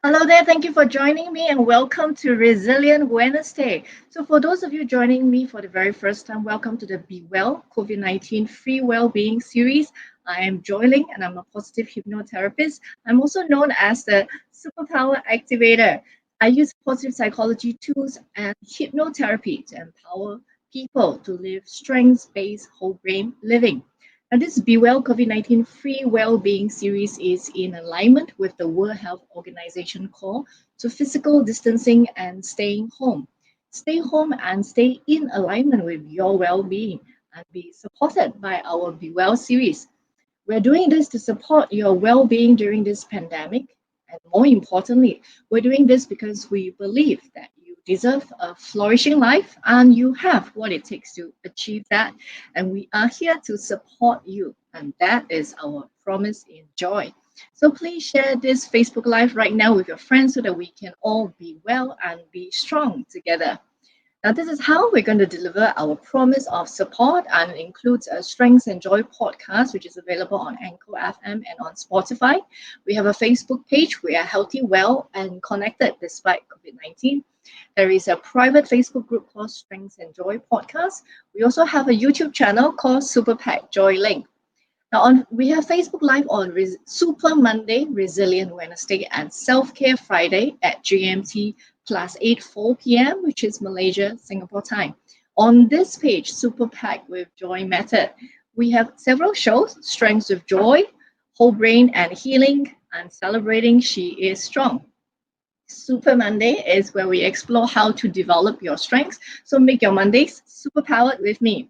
Hello there, thank you for joining me and welcome to Resilient Wednesday. So, for those of you joining me for the very first time, welcome to the Be Well COVID-19 Free Wellbeing series. I am Joy Leng and I'm a positive hypnotherapist. I'm also known as the Superpower Activator. I use positive psychology tools and hypnotherapy to empower people to live strengths based whole brain living. And this Be Well COVID-19 Free Wellbeing series is in alignment with the World Health Organization call to physical distancing and staying home. Stay home and stay in alignment with your well-being and be supported by our Be Well series. We're doing this to support your well-being during this pandemic. And more importantly, we're doing this because we believe that you deserve a flourishing life and you have what it takes to achieve that. And we are here to support you. And that is our promise in Joy. So please share this Facebook Live right now with your friends so that we can all be well and be strong together. Now, this is how we're going to deliver our promise of support, and it includes a Strengths and Joy podcast, which is available on Anchor FM and on Spotify. We have a Facebook page. We are healthy, well, and connected despite COVID-19. There is a private Facebook group called Strengths and Joy podcast. We also have a YouTube channel called Super Pack Joy Leng. Now, we have Facebook Live on Super Monday, Resilient Wednesday, and Self Care Friday at GMT +8 4 p.m., which is Malaysia, Singapore time. On this page, Super Pack with Joy Method, we have several shows: Strengths with Joy, Whole Brain and Healing, and Celebrating She is Strong. Super Monday is where we explore how to develop your strengths. So make your Mondays super powered with me.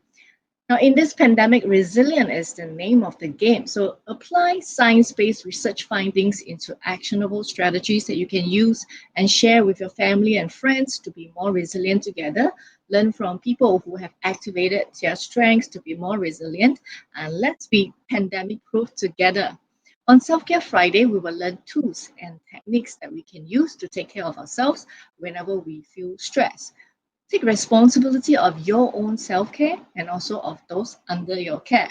Now, in this pandemic, resilient is the name of the game. So apply science-based research findings into actionable strategies that you can use and share with your family and friends to be more resilient together. Learn from people who have activated their strengths to be more resilient, and let's be pandemic-proof together. On Self-Care Friday, we will learn tools and techniques that we can use to take care of ourselves whenever we feel stressed. Take responsibility of your own self-care and also of those under your care.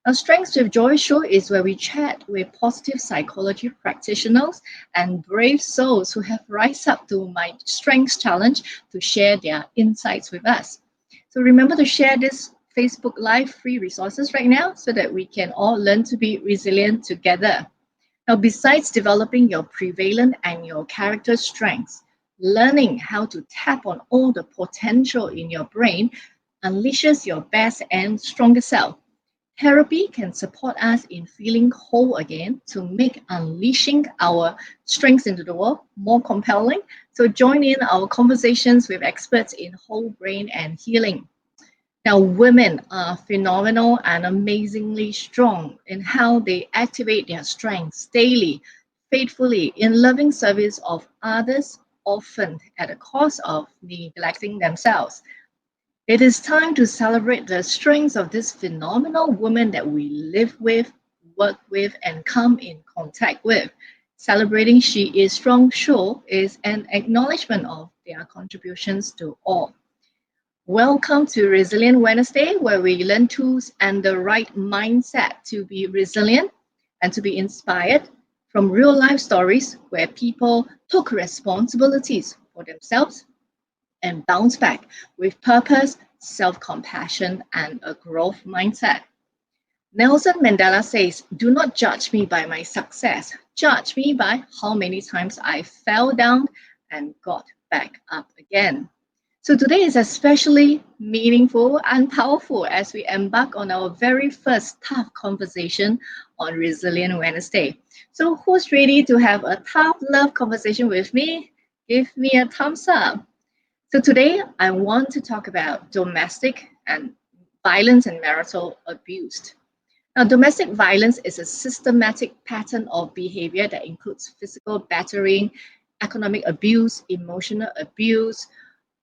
Our Strengths with Joy show is where we chat with positive psychology practitioners and brave souls who have rise up to my strengths challenge to share their insights with us. So remember to share this Facebook Live free resources right now so that we can all learn to be resilient together. Now, besides developing your prevalent and your character strengths, learning how to tap on all the potential in your brain unleashes your best and strongest self. Therapy can support us in feeling whole again to make unleashing our strengths into the world more compelling. So join in our conversations with experts in whole brain and healing. Now, women are phenomenal and amazingly strong in how they activate their strengths daily, faithfully, in loving service of others, often at the cost of neglecting themselves. It is time to celebrate the strengths of this phenomenal woman that we live with, work with, and come in contact with. Celebrating She is Strong show is an acknowledgement of their contributions to all. Welcome to Resilient Wednesday, where we learn tools and the right mindset to be resilient and to be inspired from real life stories where people took responsibilities for themselves and bounced back with purpose, self compassion, and a growth mindset. Nelson Mandela says, "Do not judge me by my success, judge me by how many times I fell down and got back up again." So today is especially meaningful and powerful as we embark on our very first tough conversation on Resilient Wednesday. So who's ready to have a tough love conversation with me? Give me a thumbs up. So today I want to talk about domestic and violence and marital abuse. Now, domestic violence is a systematic pattern of behavior that includes physical battering, economic abuse, emotional abuse,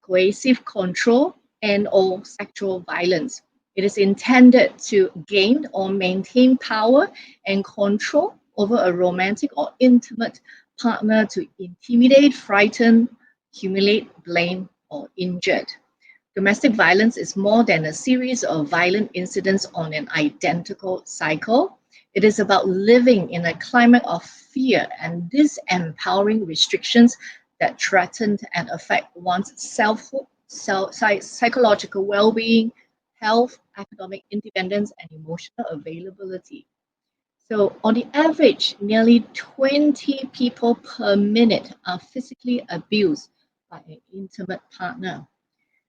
coercive control, and or sexual violence. It is intended to gain or maintain power and control over a romantic or intimate partner to intimidate, frighten, humiliate, blame, or injure. Domestic violence is more than a series of violent incidents on an identical cycle. It is about living in a climate of fear and disempowering restrictions that threaten and affect one's selfhood, psychological well-being, health, academic independence, and emotional availability. So, on the average, nearly 20 people per minute are physically abused by an intimate partner.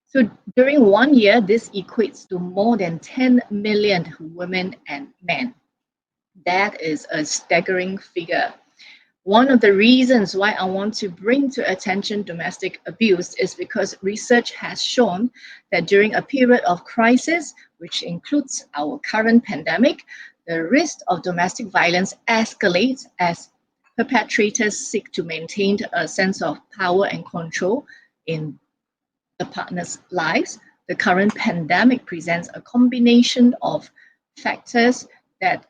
So, during 1 year, this equates to more than 10 million women and men. That is a staggering figure. One of the reasons why I want to bring to attention domestic abuse is because research has shown that during a period of crisis, which includes our current pandemic, the risk of domestic violence escalates as perpetrators seek to maintain a sense of power and control in the partner's lives. The current pandemic presents a combination of factors that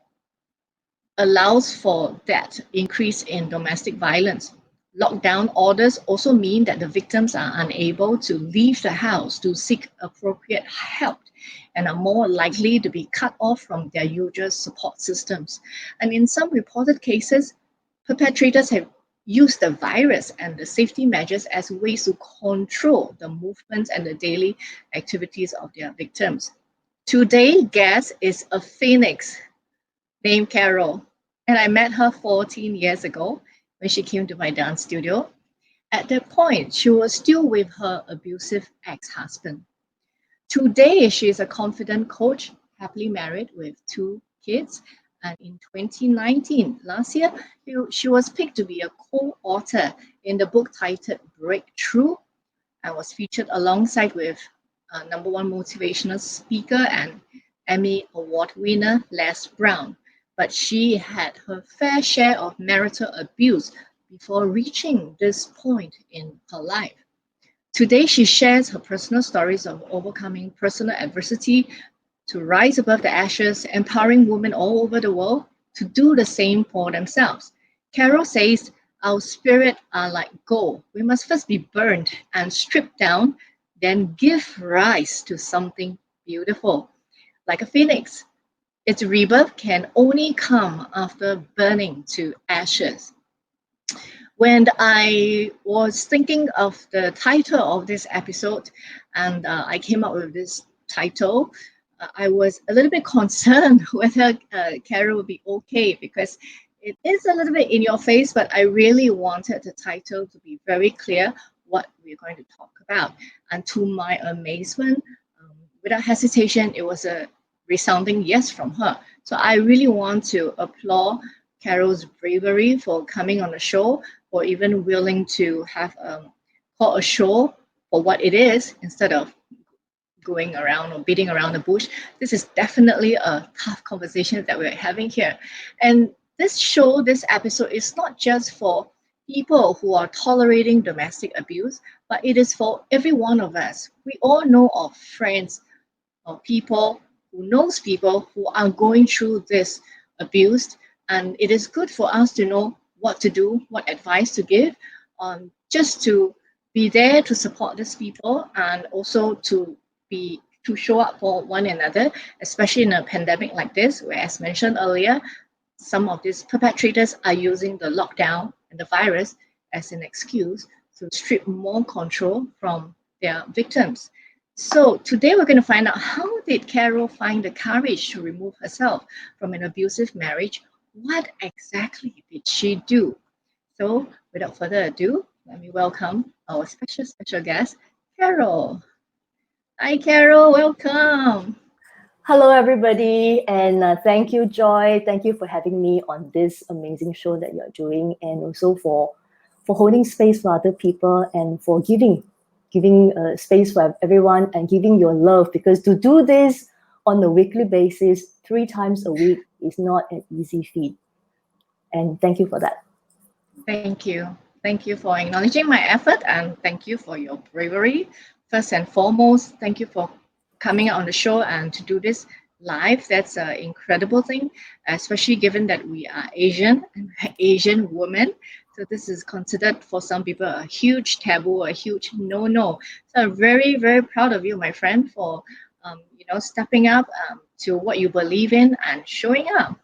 allows for that increase in domestic violence. Lockdown orders also mean that the victims are unable to leave the house to seek appropriate help and are more likely to be cut off from their usual support systems. And in some reported cases, perpetrators have used the virus and the safety measures as ways to control the movements and the daily activities of their victims. Today's guest is a phoenix named Carol, and I met her 14 years ago when she came to my dance studio. At that point, she was still with her abusive ex husband. Today, she is a confident coach, happily married with two kids. And in 2019, last year, she was picked to be a co author in the book titled Breakthrough. I was featured alongside with number one motivational speaker and Emmy Award winner Les Brown. But she had her fair share of marital abuse before reaching this point in her life. Today, she shares her personal stories of overcoming personal adversity to rise above the ashes, empowering women all over the world to do the same for themselves. Carol says, our spirit are like gold. We must first be burned and stripped down, then give rise to something beautiful. Like a phoenix, its rebirth can only come after burning to ashes. When I was thinking of the title of this episode and I came up with this title, I was a little bit concerned whether Carol would be okay because it is a little bit in your face, but I really wanted the title to be very clear what we're going to talk about. And to my amazement, without hesitation, it was a resounding yes from her. So I really want to applaud Carol's bravery for coming on the show, or even willing to have call a show for what it is instead of going around or beating around the bush. This is definitely a tough conversation that we're having here. And this show, this episode, is not just for people who are tolerating domestic abuse, but it is for every one of us. We all know of friends or people who knows people who are going through this abuse, and it is good for us to know what to do, what advice to give, just to be there to support these people and also to show up for one another, especially in a pandemic like this, where, as mentioned earlier, some of these perpetrators are using the lockdown and the virus as an excuse to strip more control from their victims. So today we're going to find out, how did Carol find the courage to remove herself from an abusive marriage? What exactly did she do? So without further ado, let me welcome our special guest, Carol. Hi, Carol. Welcome. Hello, everybody, and thank you, Joy. Thank you for having me on this amazing show that you're doing, and also for holding space for other people and for giving space for everyone and giving your love. Because to do this on a weekly basis, 3 times a week, is not an easy feat. And thank you for that. Thank you. Thank you for acknowledging my effort and thank you for your bravery. First and foremost, thank you for coming on the show and to do this live. That's an incredible thing, especially given that we are Asian women. So this is considered for some people a huge taboo, a huge no-no. So I'm very, very proud of you, my friend, for stepping up to what you believe in and showing up.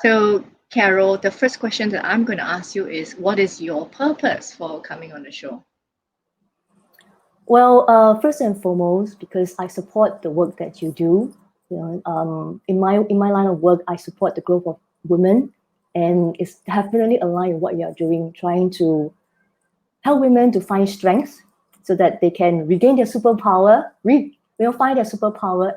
So, Carol, the first question that I'm going to ask you is, what is your purpose for coming on the show? Well, first and foremost, because I support the work that you do. In my line of work, I support the growth of women, and it's definitely aligned with what you're doing, trying to help women to find strength so that they can regain their superpower, find their superpower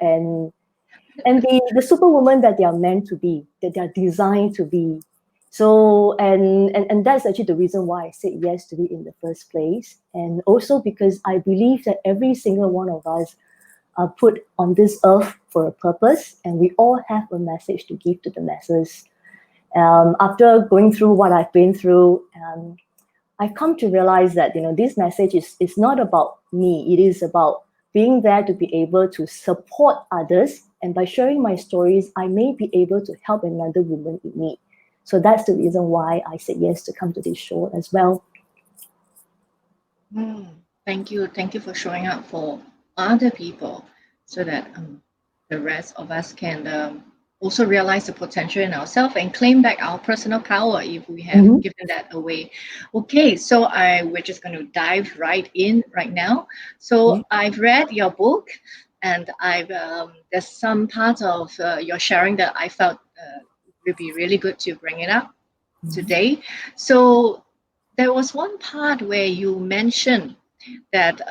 and be the superwoman that they are meant to be, that they are designed to be. So, and that's actually the reason why I said yes to it in the first place. And also because I believe that every single one of us are put on this earth for a purpose, and we all have a message to give to the masses. After going through what I've been through, I've come to realize that, this message is not about me. It is about being there to be able to support others. And by sharing my stories, I may be able to help another woman in need. So that's the reason why I said yes to come to this show as well. Thank you. Thank you for showing up for other people so that the rest of us can also realize the potential in ourselves and claim back our personal power if we have given that away. Okay, so we're just going to dive right in right now. So I've read your book, and there's some part of your sharing that I felt would be really good to bring it up today. So there was one part where you mentioned that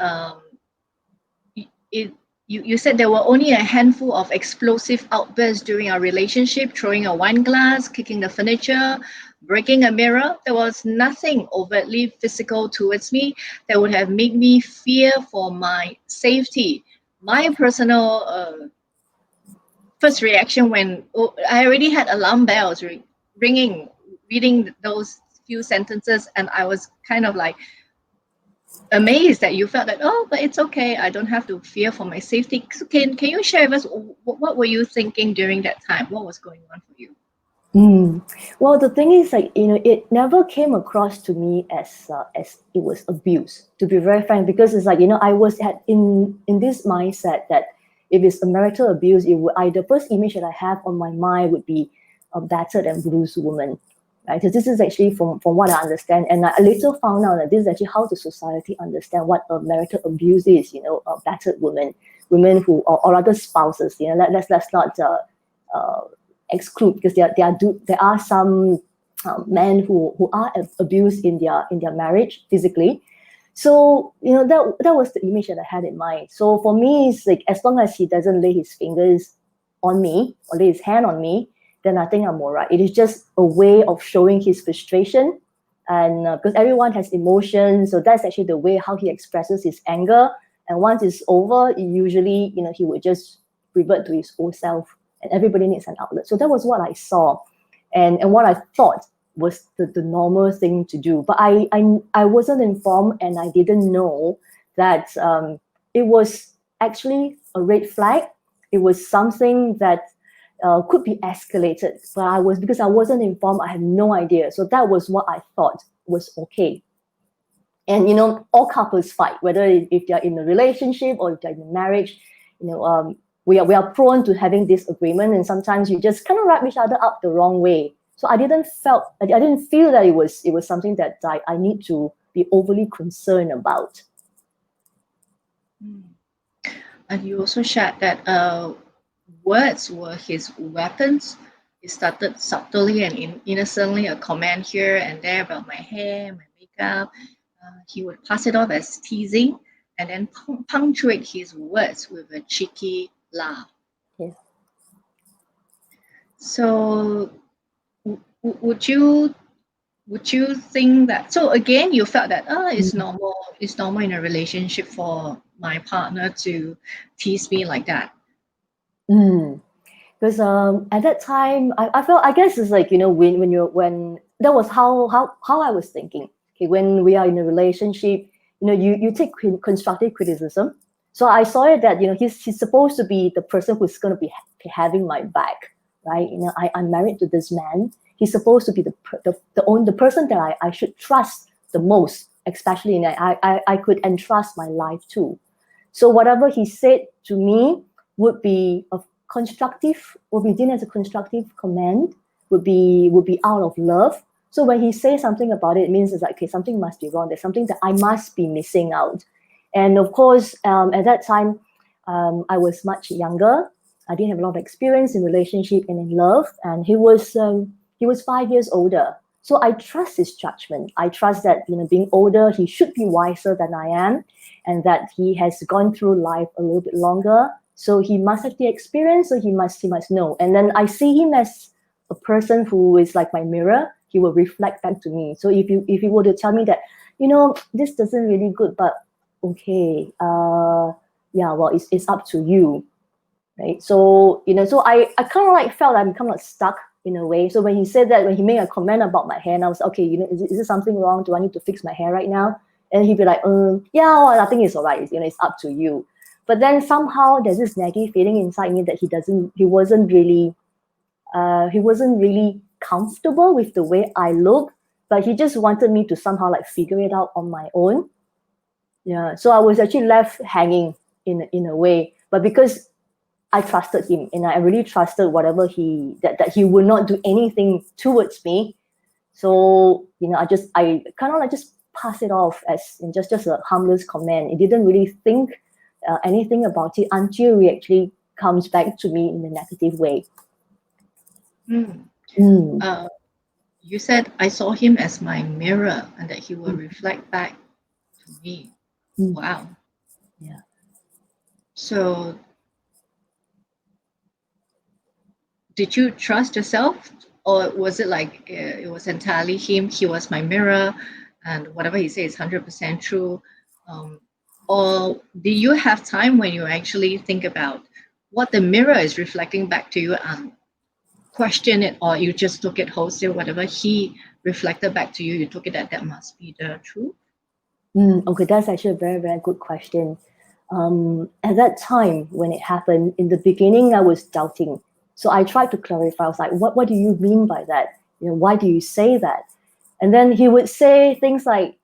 you said there were only a handful of explosive outbursts during our relationship, throwing a wine glass, kicking the furniture, breaking a mirror. There was nothing overtly physical towards me that would have made me fear for my safety. My personal first reaction when I already had alarm bells ringing, reading those few sentences, and I was kind of like amazed that you felt that, oh, but it's okay, I don't have to fear for my safety. So can you share with us what were you thinking during that time? What was going on for you? Well, the thing is, it never came across to me as it was abuse. To be very frank, because it's like, I was in this mindset that if it's a marital abuse, the first image that I have on my mind would be a battered and bruised woman, right? So this is actually from what I understand, and I later found out that this is actually how the society understand what a marital abuse is. A battered woman who or other spouses. Let's not exclude, because there are some men who are abused in their marriage physically. So that was the image that I had in mind. So for me, it's like, as long as he doesn't lay his fingers on me or lay his hand on me, then I think I'm alright. It is just a way of showing his frustration, and because everyone has emotions, so that's actually the way how he expresses his anger. And once it's over, usually he would just revert to his old self. And everybody needs an outlet. So that was what I saw, and what I thought was the normal thing to do. But I wasn't informed, and I didn't know that it was actually a red flag. It was something that could be escalated. But because I wasn't informed, I had no idea. So that was what I thought was okay. And all couples fight, whether if they're in a relationship or if they're in a marriage. We are prone to having disagreement, and sometimes you just kind of wrap each other up the wrong way. So I didn't feel that it was something that I need to be overly concerned about. And you also shared that words were his weapons. He started subtly and innocently a comment here and there about my hair, my makeup. He would pass it off as teasing, and then punctuate his words with a cheeky laugh. Yes. So would you think that, so again you felt that it's normal in a relationship for my partner to tease me like that? Because at that time I felt, I guess it's like, when that was how I was thinking. Okay, when we are in a relationship, you take constructive criticism. So I saw it that he's supposed to be the person who's going to be having my back, right? I'm married to this man. He's supposed to be the person that I should trust the most, especially I could entrust my life to. So whatever he said to me would be constructive, will be seen as a constructive comment, would be out of love. So when he says something about it, it means it's like, okay, something must be wrong. There's something that I must be missing out. And of course, at that time, I was much younger. I didn't have a lot of experience in relationship and in love. And he was 5 years older. So I trust his judgment. I trust that, being older, he should be wiser than I am, and that he has gone through life a little bit longer. So he must have the experience, so he must know. And then I see him as a person who is like my mirror. He will reflect back to me. So if you were to tell me that, this doesn't really good, but okay, yeah, well, it's up to you, right? So, so I kind of like felt I'm kind of stuck in a way. So when he said that, when he made a comment about my hair, and I was okay, is there something wrong? Do I need to fix my hair right now? And he'd be like, yeah, well, I think it's all right. It's up to you. But then somehow there's this nagging feeling inside me that he wasn't really comfortable with the way I look, but he just wanted me to somehow like figure it out on my own. Yeah, so I was actually left hanging in a way, but because I trusted him, and I really trusted whatever that he would not do anything towards me. So I kind of like just pass it off as just a harmless comment. It didn't really think anything about it until it actually comes back to me in a negative way. You said I saw him as my mirror and that he will reflect back to me. Wow. Yeah. So did you trust yourself, or was it like it was entirely him? He was my mirror, and whatever he says is 100% true. Or do you have time when you actually think about what the mirror is reflecting back to you and question it, or you just took it wholesale, whatever he reflected back to you, you took it that must be the truth? Okay, that's actually a very, very good question. At that time when it happened, in the beginning, I was doubting. So I tried to clarify. I was like, what do you mean by that? Why do you say that? And then he would say things like,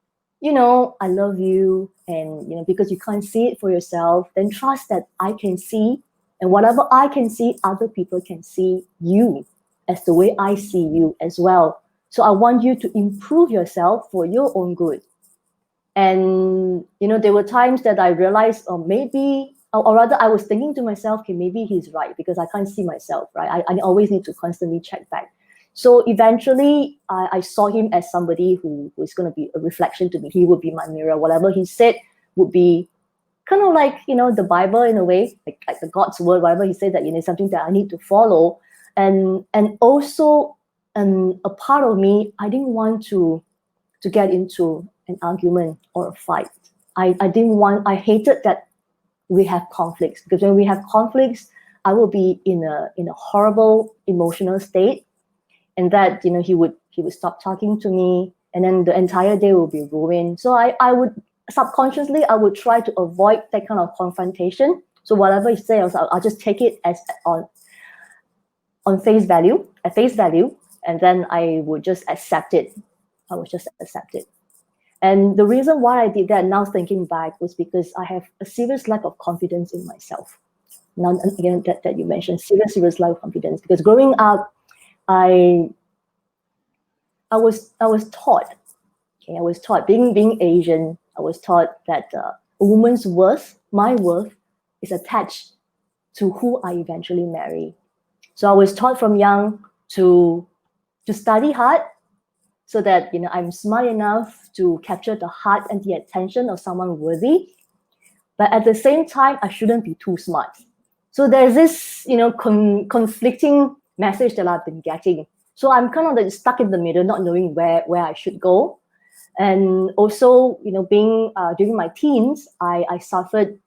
I love you, and because you can't see it for yourself, then trust that I can see, and whatever I can see, other people can see you as the way I see you as well. So I want you to improve yourself for your own good. And there were times that I realized, maybe, or rather, I was thinking to myself, okay, maybe he's right, because I can't see myself, right? I always need to constantly check back. So eventually, I saw him as somebody who was going to be a reflection to me. He would be my mirror. Whatever he said would be kind of like, the Bible in a way, like the God's word. Whatever he said, that something that I need to follow. And also, a part of me, I didn't want to get into an argument or a fight. I hated that we have conflicts, because when we have conflicts, I will be in a horrible emotional state. And that, he would stop talking to me, and then the entire day will be ruined. So I would subconsciously, I would try to avoid that kind of confrontation. So whatever he says, I'll just take it as on face value, and then I would just accept it. I would just accept it. And the reason why I did that, now thinking back, was because I have a serious lack of confidence in myself. Now, again, that you mentioned, serious lack of confidence. Because growing up, I was taught, okay, I was taught, being Asian, I was taught that a woman's worth, my worth, is attached to who I eventually marry. So I was taught from young to study hard, so that I'm smart enough to capture the heart and the attention of someone worthy. But at the same time, I shouldn't be too smart. So there's this conflicting message that I've been getting. So I'm kind of like stuck in the middle, not knowing where I should go. And also, being during my teens, I suffered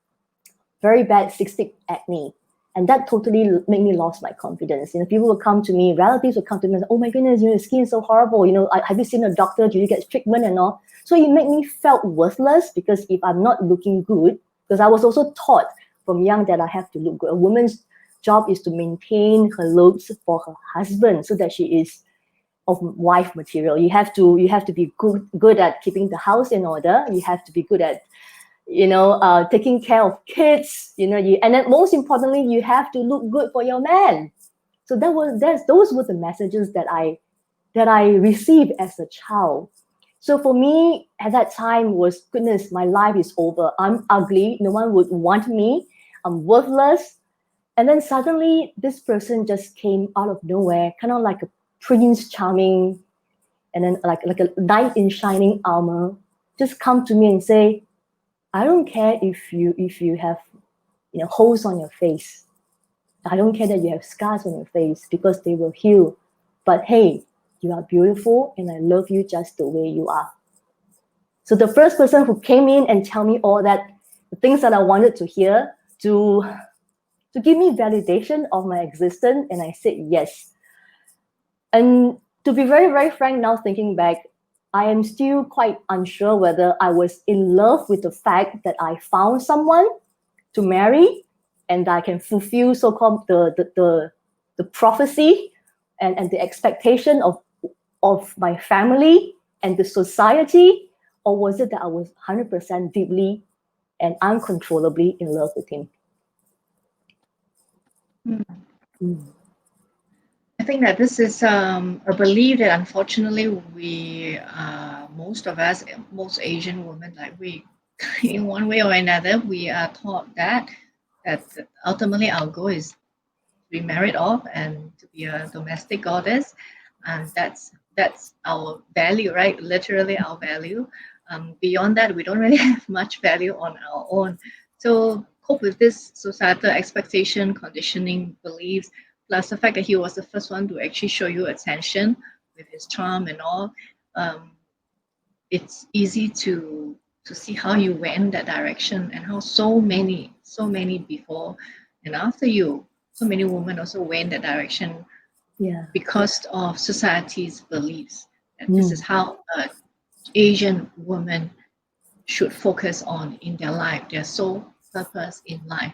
very bad cystic acne. And that totally made me lost my confidence. People would come to me, relatives would come to me and say, oh my goodness, your skin is so horrible. Have you seen a doctor? Do you get treatment and all? So it made me felt worthless, because if I'm not looking good, because I was also taught from young that I have to look good. A woman's job is to maintain her looks for her husband, so that she is of wife material. You have to be good at keeping the house in order. You have to be good at taking care of kids, and then most importantly, you have to look good for your man. So those were the messages that I received as a child. So for me at that time was, goodness, my life is over. I'm ugly. No one would want me. I'm worthless. And then suddenly this person just came out of nowhere, kind of like a Prince Charming, and then like a knight in shining armor, just come to me and say, I don't care if you have holes on your face. I don't care that you have scars on your face, because they will heal. But hey, you are beautiful and I love you just the way you are. So the first person who came in and tell me all that, the things that I wanted to hear, to give me validation of my existence, and I said yes. And to be very, very frank, now thinking back, I am still quite unsure whether I was in love with the fact that I found someone to marry and I can fulfill so-called the prophecy and the expectation of my family and the society, or was it that I was 100% deeply and uncontrollably in love with him? I think that this is a belief that unfortunately we, most of us, most Asian women, like we, in one way or another, we are taught that ultimately our goal is to be married off and to be a domestic goddess, and that's our value, right? Literally our value. Beyond that, we don't really have much value on our own. So cope with this societal expectation, conditioning, beliefs, plus the fact that he was the first one to actually show you attention with his charm and all. It's easy to see how you went that direction, and how so many before and after you, so many women also went that direction, because of society's beliefs that this is how Asian women should focus on in their life, their sole purpose in life,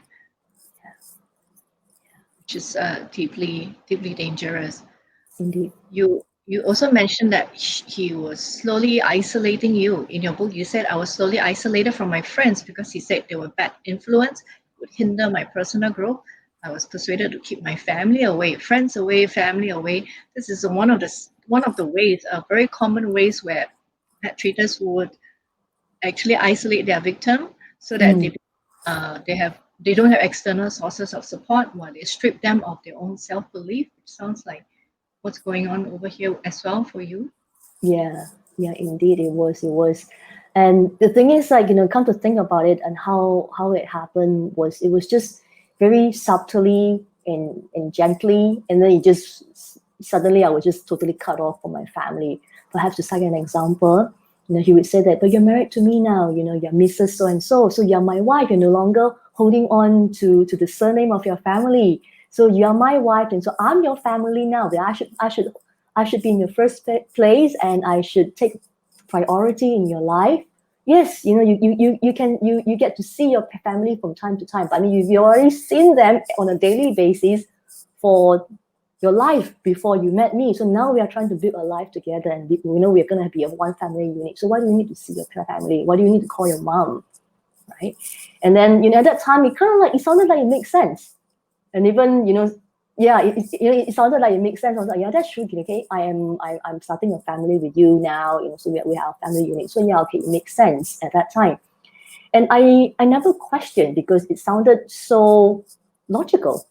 which is deeply dangerous. Indeed. You also mentioned that he was slowly isolating you. In your book, you said, I was slowly isolated from my friends because he said they were bad influence, would hinder my personal growth. I was persuaded to keep my family away, friends away, family away. This is one of the ways, very common ways where perpetrators would actually isolate their victim, so that they don't have external sources of support, while they strip them of their own self-belief, which sounds like what's going on over here as well for you. Yeah, indeed, it was. And the thing is, like, come to think about it, and how it happened was, it was just very subtly and gently, and then it just suddenly I was just totally cut off from my family. Perhaps to cite an example, he would say that, but you're married to me now, you're Mrs. So and so, so you're my wife. You're no longer holding on to the surname of your family. So you're my wife, and so I'm your family now. That I should be in your first place, and I should take priority in your life. Yes, you get to see your family from time to time, but I mean, you've already seen them on a daily basis for your life before you met me. So now we are trying to build a life together, and we're going to be a one family unit. So why do you need to see your family? Why do you need to call your mom, right? And then at that time, it sounded like it makes sense. And even, it sounded like it makes sense. I was like, yeah, that's true. Okay, I'm starting a family with you now. So we have a family unit. So yeah, okay, it makes sense at that time. And I never questioned, because it sounded so logical.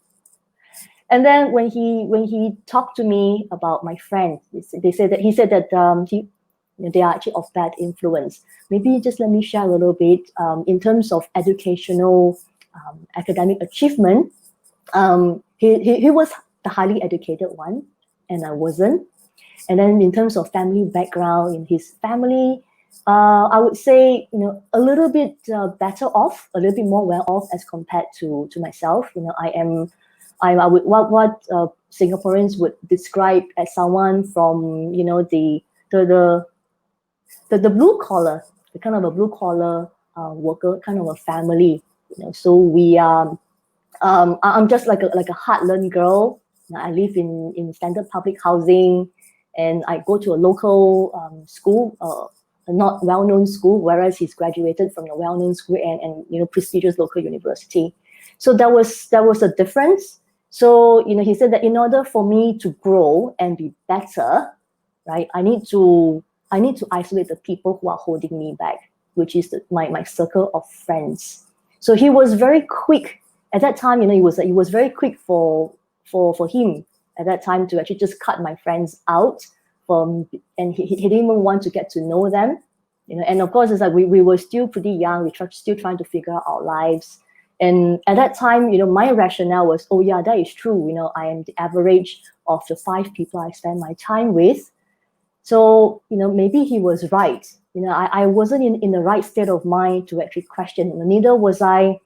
And then when he talked to me about my friend, he said that they are actually of bad influence. Maybe just let me share a little bit in terms of educational academic achievement. He was the highly educated one, and I wasn't. And then in terms of family background, in his family, I would say a little bit better off, a little bit more well off as compared to myself. I would what Singaporeans would describe as someone from the blue collar, the kind of a blue collar worker kind of a family. So we I'm just like a heartland girl. I live in standard public housing, and I go to a local school, a not well-known school, whereas he's graduated from a well-known school and prestigious local university. So there was a difference. So, he said that in order for me to grow and be better, right, I need to isolate the people who are holding me back, which is my circle of friends. So he was very quick at that time. He was very quick for him at that time to actually just cut my friends out from, and he didn't even want to get to know them. And of course, it's like we were still pretty young. Still trying to figure out our lives. And at that time, my rationale was, oh yeah, that is true. I am the average of the 5 people I spend my time with. So, maybe he was right. I wasn't in the right state of mind to actually question. Neither was I,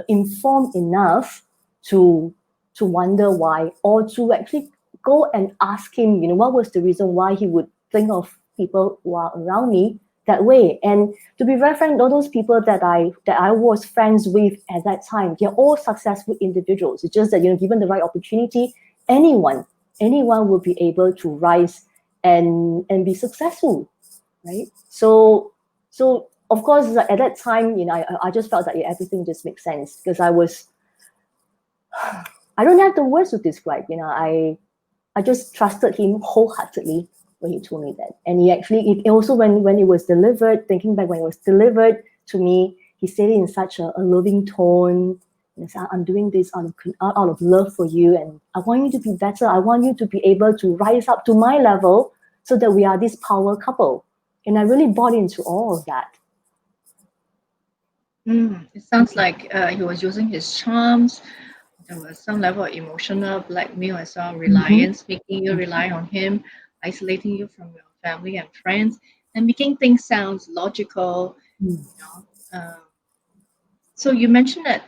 informed enough to wonder why, or to actually go and ask him, what was the reason why he would think of people who are around me that way. And to be very frank, all those people that I was friends with at that time, they're all successful individuals. It's just that, given the right opportunity, anyone will be able to rise and be successful, right? So of course, at that time, I just felt that everything just makes sense, because I don't have the words to describe. I just trusted him wholeheartedly when he told me that. And it also, when it was delivered, thinking back, when it was delivered to me, he said it in such a loving tone. He said, I'm doing this out of love for you, and I want you to be better. I want you to be able to rise up to my level, so that we are this power couple. And I really bought into all of that. It sounds like he was using his charms. There was some level of emotional blackmail as well, reliance, making you rely on him, isolating you from your family and friends, and making things sound logical. You know. So you mentioned that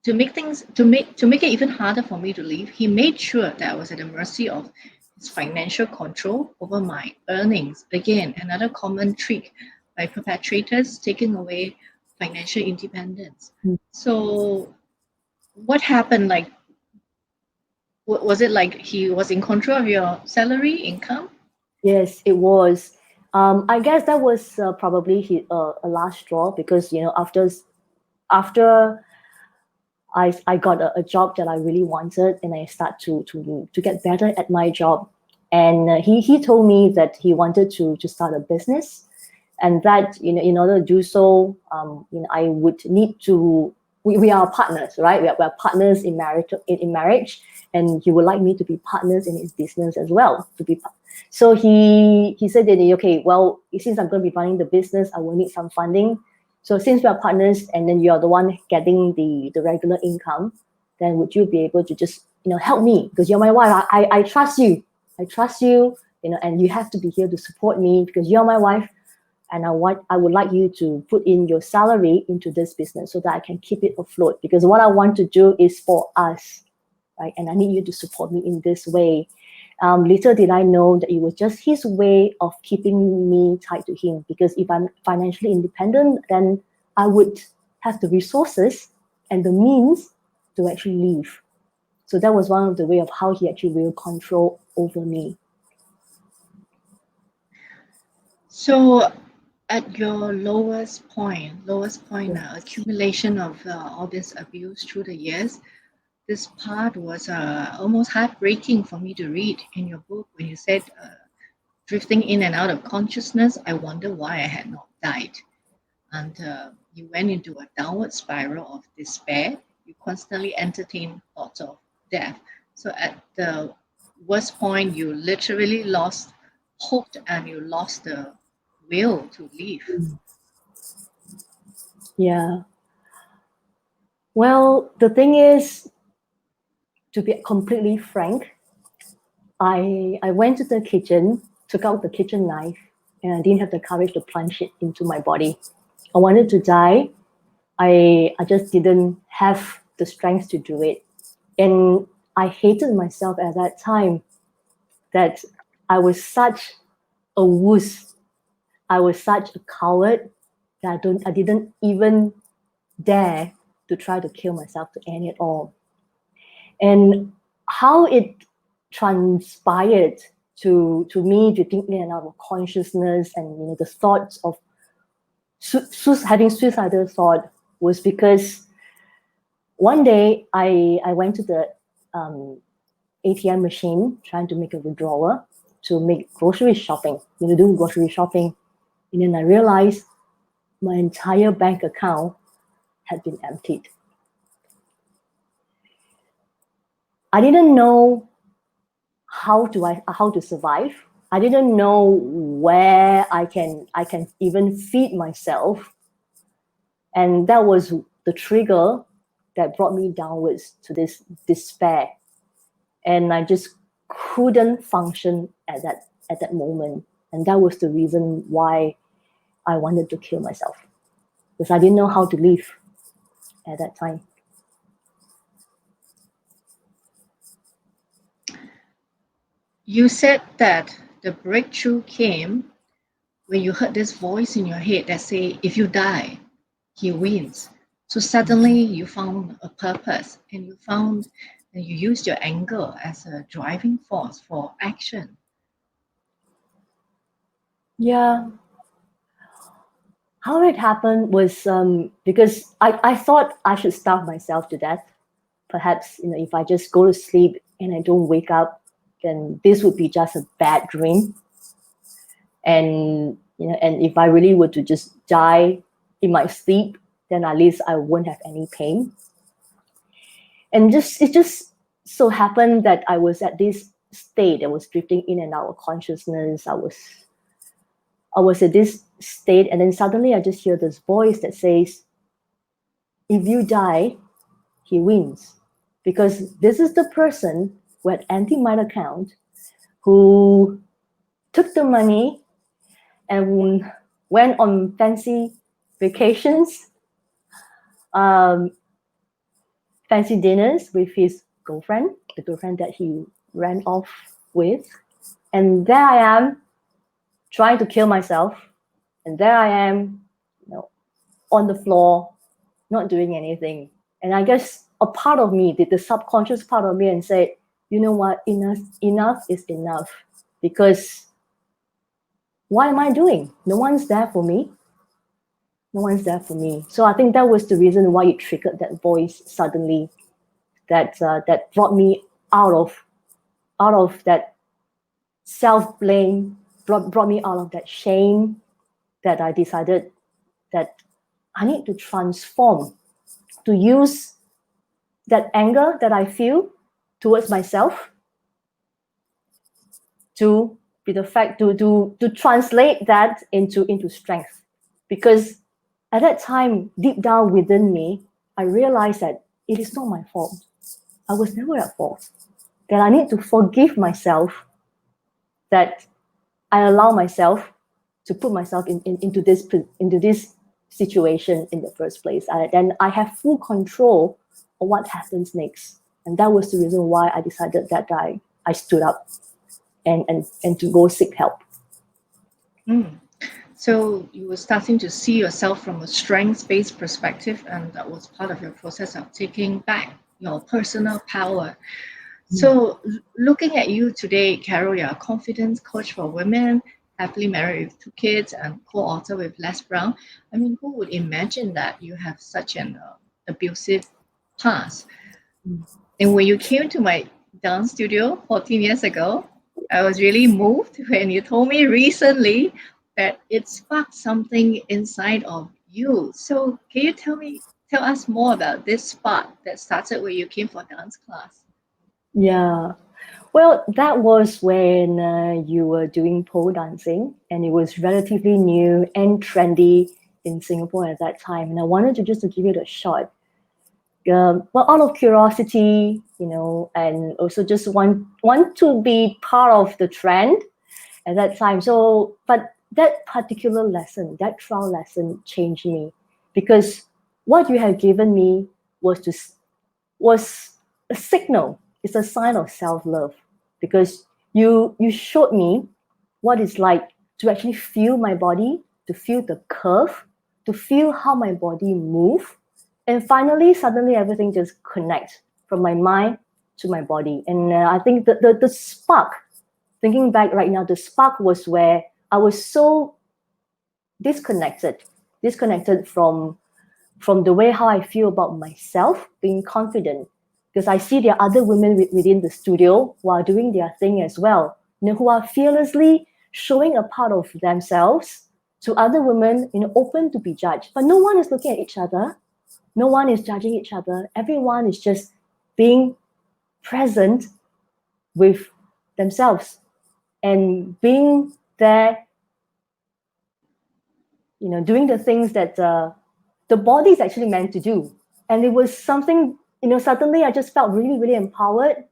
to make it even harder for me to leave, he made sure that I was at the mercy of his financial control over my earnings. Again, another common trick by perpetrators, taking away financial independence. So what happened? Like, was it like he was in control of your salary, income? Yes, it was. I guess that was probably a last straw, because after I got a job that I really wanted, and I start to get better at my job. And he told me that he wanted to start a business, and that in order to do so, I would need to. We are partners, right? We are partners in marriage, and he would like me to be partners in his business as well. So he said that, okay, well, since I'm going to be running the business, I will need some funding. So since we are partners, and then you're the one getting the regular income, then would you be able to just help me, because you're my wife. I trust you. I trust you. And you have to be here to support me, because you're my wife, and I would like you to put in your salary into this business, so that I can keep it afloat, because what I want to do is for us, right? And I need you to support me in this way. Little did I know that it was just his way of keeping me tied to him, because if I'm financially independent, then I would have the resources and the means to actually leave. So that was one of the way of how he actually will control over me. So at your lowest point, accumulation of all this abuse through the years, this part was almost heartbreaking for me to read in your book when you said, drifting in and out of consciousness, I wonder why I had not died. And you went into a downward spiral of despair. You constantly entertained thoughts of death. So at the worst point, you literally lost hope, and you lost the will to live. Yeah. Well, the thing is, to be completely frank, I went to the kitchen, took out the kitchen knife, and I didn't have the courage to plunge it into my body. I wanted to die. I just didn't have the strength to do it. And I hated myself at that time, that I was such a wuss. I was such a coward that I didn't even dare to try to kill myself to end it all. And how it transpired to me drifting in and out of consciousness, and the thoughts of having suicidal thought, was because one day I went to the ATM machine, trying to make a withdrawal to make grocery shopping. Do grocery shopping, and then I realized my entire bank account had been emptied. I didn't know how to survive. I didn't know where I can even feed myself, and that was the trigger that brought me downwards to this despair, and I just couldn't function at that moment, and that was the reason why I wanted to kill myself, because I didn't know how to live at that time. You said that the breakthrough came when you heard this voice in your head that say, if you die, he wins. So suddenly you found a purpose, and you used your anger as a driving force for action. Yeah. How it happened was because I thought I should starve myself to death. Perhaps if I just go to sleep and I don't wake up, then this would be just a bad dream. And and if I really were to just die in my sleep, then at least I won't have any pain. And it just so happened that I was at this state that was drifting in and out of consciousness. I was at this state, and then suddenly I just hear this voice that says, if you die, he wins. Because this is the person who had emptied my account, who took the money and went on fancy vacations, fancy dinners with his girlfriend, the girlfriend that he ran off with. And there I am trying to kill myself. And there I am, on the floor, not doing anything. And I guess a part of me, the subconscious part of me, and say, you know what, enough is enough. Because what am I doing? No one's there for me. No one's there for me. So I think that was the reason why it triggered that voice suddenly, that brought me out of that self-blame, brought me out of that shame, that I decided that I need to transform, to use that anger that I feel towards myself to be the fact to translate that into strength. Because at that time, deep down within me, I realized that it is not my fault. I was never at fault. That I need to forgive myself, that I allow myself to put myself into this situation in the first place. Then I have full control of what happens next. And that was the reason why I decided that I stood up and to go seek help. Mm. So you were starting to see yourself from a strengths-based perspective, and that was part of your process of taking back your personal power. So looking at you today, Carol, you're a confidence coach for women, happily married with 2 kids, and co-author with Les Brown. I mean, who would imagine that you have such an abusive past? And when you came to my dance studio 14 years ago, I was really moved when you told me recently that it sparked something inside of you. So can you tell us more about this spark that started when you came for dance class? Yeah. Well, that was when you were doing pole dancing, and it was relatively new and trendy in Singapore at that time. And I wanted to give it a shot. Well, out of curiosity, and also just want to be part of the trend at that time. So, but that particular lesson, that trial lesson, changed me, because what you had given me was a signal. It's a sign of self-love, because you showed me what it's like to actually feel my body, to feel the curve, to feel how my body move. And finally, suddenly everything just connects from my mind to my body. And I think the spark, thinking back right now, the spark was where I was so disconnected from the way how I feel about myself, being confident, because I see there are other women within the studio who are doing their thing as well, who are fearlessly showing a part of themselves to other women, open to be judged. But no one is looking at each other. No one is judging each other. Everyone is just being present with themselves and being there, doing the things that the body is actually meant to do. And it was something, suddenly I just felt really, really empowered.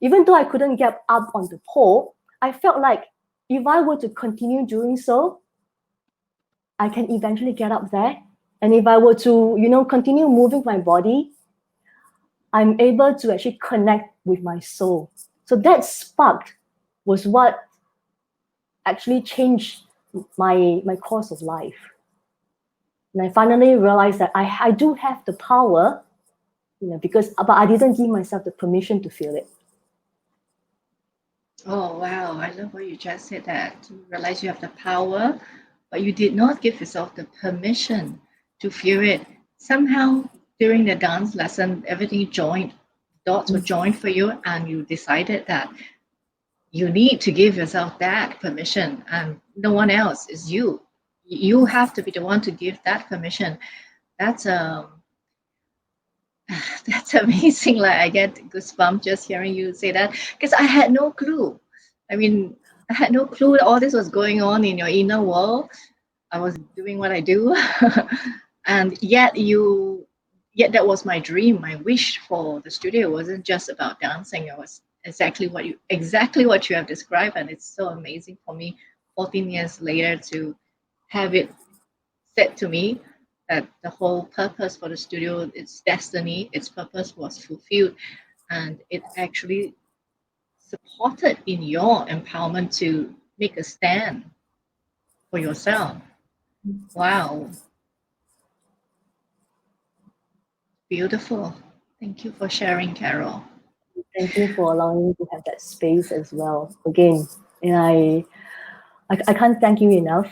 Even though I couldn't get up on the pole, I felt like if I were to continue doing so, I can eventually get up there. And if I were to, continue moving my body, I'm able to actually connect with my soul. So that spark was what actually changed my course of life. And I finally realized that I do have the power, but I didn't give myself the permission to feel it. Oh, wow. I love what you just said that. You realize you have the power, but you did not give yourself the permission to feel it. Somehow, during the dance lesson, everything joined, dots were joined for you, and you decided that you need to give yourself that permission, and no one else is you. You have to be the one to give that permission. That's that's amazing. Like I get goosebumps just hearing you say that because I had no clue. I mean, I had no clue that all this was going on in your inner world. I was doing what I do, and yet that was my dream, my wish for the studio. It wasn't just about dancing. It was exactly what you have described, and it's so amazing for me, 14 years later, to have it said to me that the whole purpose for the studio, its destiny, its purpose was fulfilled, and it actually supported in your empowerment to make a stand for yourself. Wow, beautiful. Thank you for sharing, Carol. Thank you for allowing me to have that space as well. Again, and I can't thank you enough.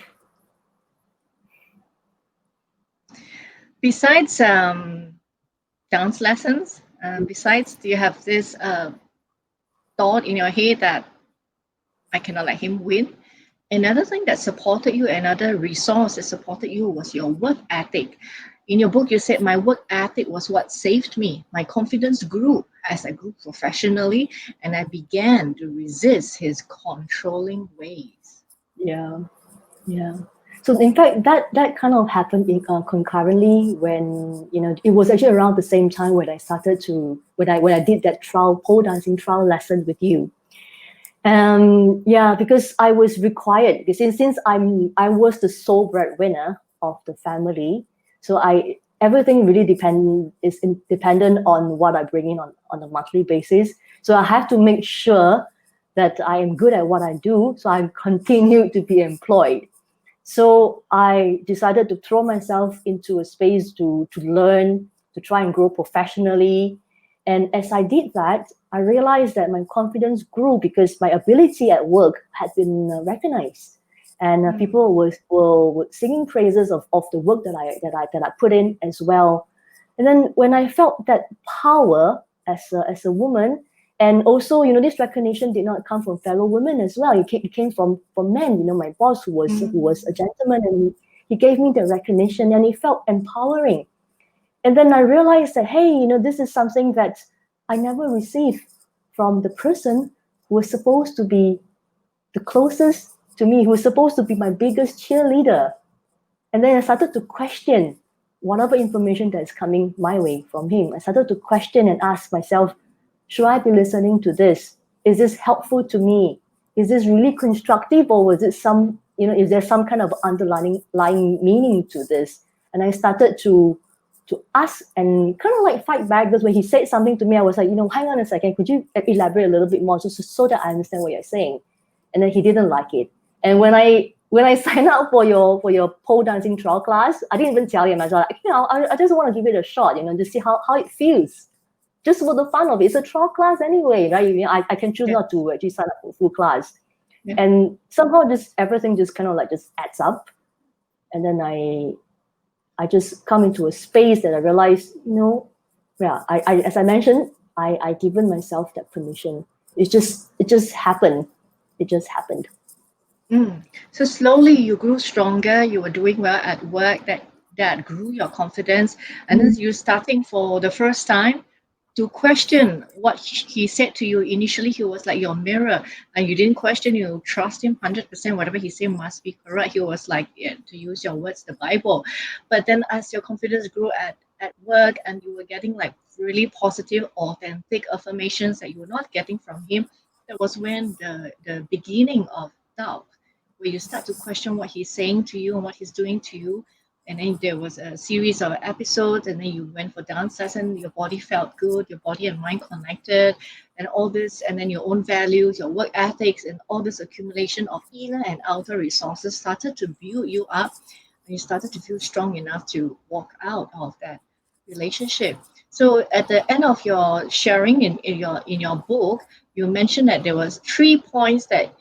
Besides dance lessons, besides, do you have this thought in your head that I cannot let him win? Another thing that supported you, another resource that supported you was your work ethic. In your book, you said, my work ethic was what saved me. My confidence grew as I grew professionally, and I began to resist his controlling ways. Yeah, yeah. So in fact, that kind of happened concurrently when it was actually around the same time when I started to when I did that pole dancing trial lesson with you. Yeah, because I was required, because since I was the sole breadwinner of the family, so everything really dependent on what I bring in on a monthly basis. So I have to make sure that I am good at what I do, so I continue to be employed. So I decided to throw myself into a space to learn, to try and grow professionally. And as I did that, I realized that my confidence grew because my ability at work had been recognized, and people were singing praises of the work that I put in as well. And then when I felt that power as a woman, and also this recognition did not come from fellow women as well. It came from men. My boss who was a gentleman, and he gave me the recognition, and it felt empowering. And then I realized that, hey, this is something that I never received from the person who was supposed to be the closest to me, who was supposed to be my biggest cheerleader. And then I started to question whatever information that is coming my way from him. I started to question and ask myself, should I be listening to this? Is this helpful to me? Is this really constructive, or was it is there some kind of underlying meaning to this? And I started to ask and kind of like fight back, because when he said something to me, I was like, hang on a second, could you elaborate a little bit more so that I understand what you're saying? And then he didn't like it. And when I signed up for your pole dancing trial class, I didn't even tell him. I was like, I just want to give it a shot, to see how it feels. Just for the fun of it. It's a trial class anyway, right? I can choose not to actually sign up for full class. Yeah. And somehow everything just kind of like just adds up. And then I just come into a space that I realized, I as I mentioned, I given myself that permission. It just happened. It just happened. So slowly you grew stronger, you were doing well at work, that grew your confidence, and then Mm. you starting for the first time to question what he said to you. Initially, he was like your mirror, and you didn't question, you trust him 100%. Whatever he said must be correct. He was like, yeah, to use your words, the Bible. But then as your confidence grew at work and you were getting like really positive, authentic affirmations that you were not getting from him, that was when the beginning of doubt, where you start to question what he's saying to you and what he's doing to you. And then there was a series of episodes, and then you went for dance lesson, your body felt good, your body and mind connected, and all this, and then your own values, your work ethics, and all this accumulation of inner and outer resources started to build you up, and you started to feel strong enough to walk out of that relationship. So at the end of your sharing in your book, you mentioned that there was 3 points that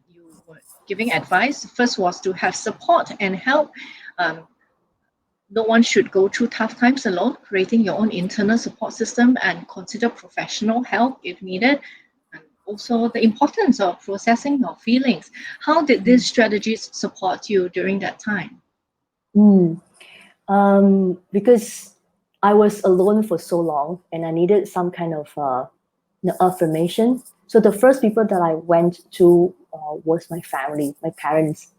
you were giving advice. First was to have support and help. Um, no one should go through tough times alone, creating your own internal support system and consider professional help if needed. And also the importance of processing your feelings. How did these strategies support you during that time? Mm. Because I was alone for so long and I needed some kind of affirmation. So the first people that I went to was my family, my parents.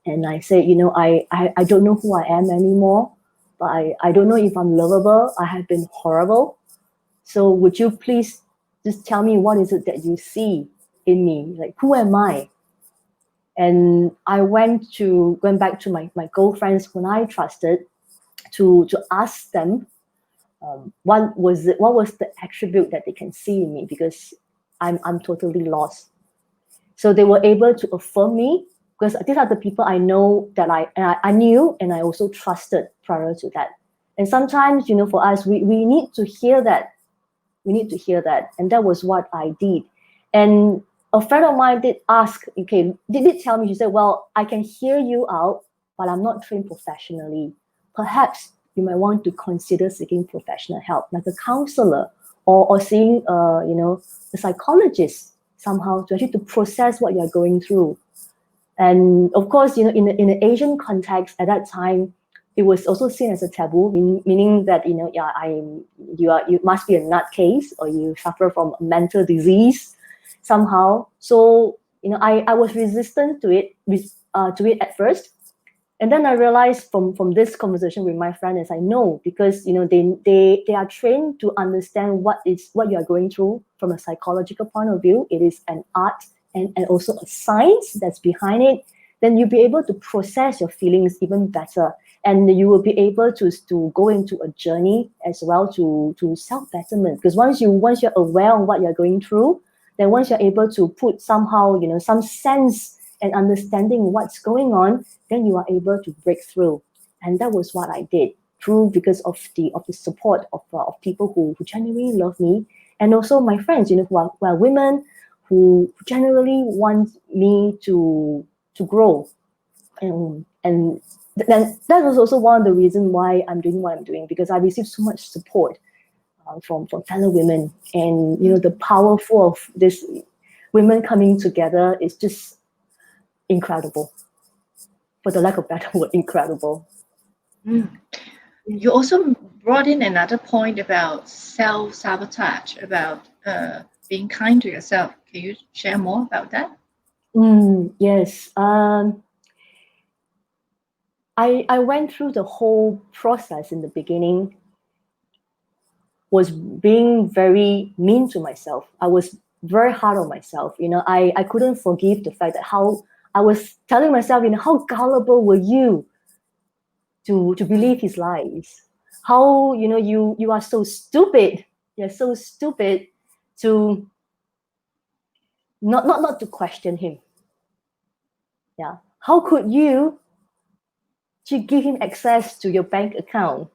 And I said, I don't know who I am anymore, but I don't know if I'm lovable. I have been horrible. So would you please just tell me what is it that you see in me? Like, who am I? And I went back to my girlfriends whom I trusted to ask them what was the attribute that they can see in me, because I'm totally lost. So they were able to affirm me, because these are the people I know that I knew and I also trusted prior to that. And sometimes, for us, we need to hear that. We need to hear that. And that was what I did. And a friend of mine did ask, okay, did tell me, she said, well, I can hear you out, but I'm not trained professionally. Perhaps you might want to consider seeking professional help, like a counselor or seeing, a psychologist somehow to actually to process what you're going through. And of course, in the Asian context at that time, it was also seen as a taboo, meaning that you must be a nutcase or you suffer from a mental disease somehow. So I was resistant to it at first, and then I realized from this conversation with my friend is I know, because they are trained to understand what you are going through from a psychological point of view. It is an art and also a science that's behind it. Then you'll be able to process your feelings even better, and you will be able to go into a journey as well to self-betterment. Because once you're aware of what you're going through, then once you're able to put somehow some sense and understanding what's going on, then you are able to break through. And that was what I did because of the support of people who genuinely love me, and also my friends, who are women who generally want me to grow. And then that was also one of the reasons why I'm doing what I'm doing, because I received so much support from fellow women. And the powerful of this women coming together is just incredible, for the lack of better word, incredible. Mm. You also brought in another point about self-sabotage, about being kind to yourself. Can you share more about that? Yes. I went through the whole process in the beginning, was being very mean to myself. I was very hard on myself. I couldn't forgive the fact that how I was telling myself, how gullible were you to believe his lies? How, you are so stupid. You're so stupid to not to question him. Yeah. How could you to give him access to your bank account?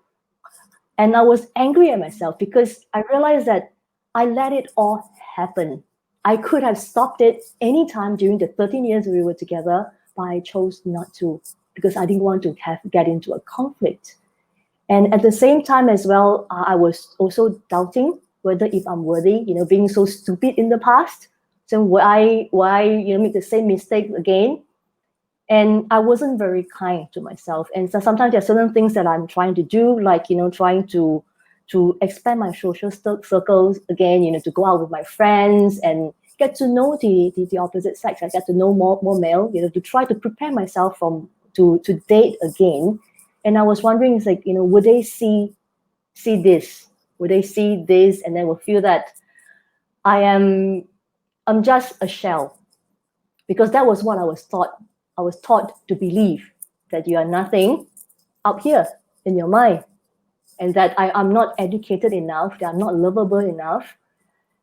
And I was angry at myself because I realized that I let it all happen. I could have stopped it anytime during the 13 years we were together, but I chose not to, because I didn't want to get into a conflict. And at the same time as well, I was also doubting whether if I'm worthy, being so stupid in the past. So will I make the same mistake again? And I wasn't very kind to myself. And so sometimes there are certain things that I'm trying to do, like, trying to expand my social circles again, to go out with my friends and get to know the opposite sex. I get to know more male, to try to prepare myself to date again. And I was wondering, it's like, would they see this? Would they see this and then will feel that I'm just a shell? Because that was what I was taught. I was taught to believe that you are nothing up here in your mind, and that I'm not educated enough, that I'm not lovable enough.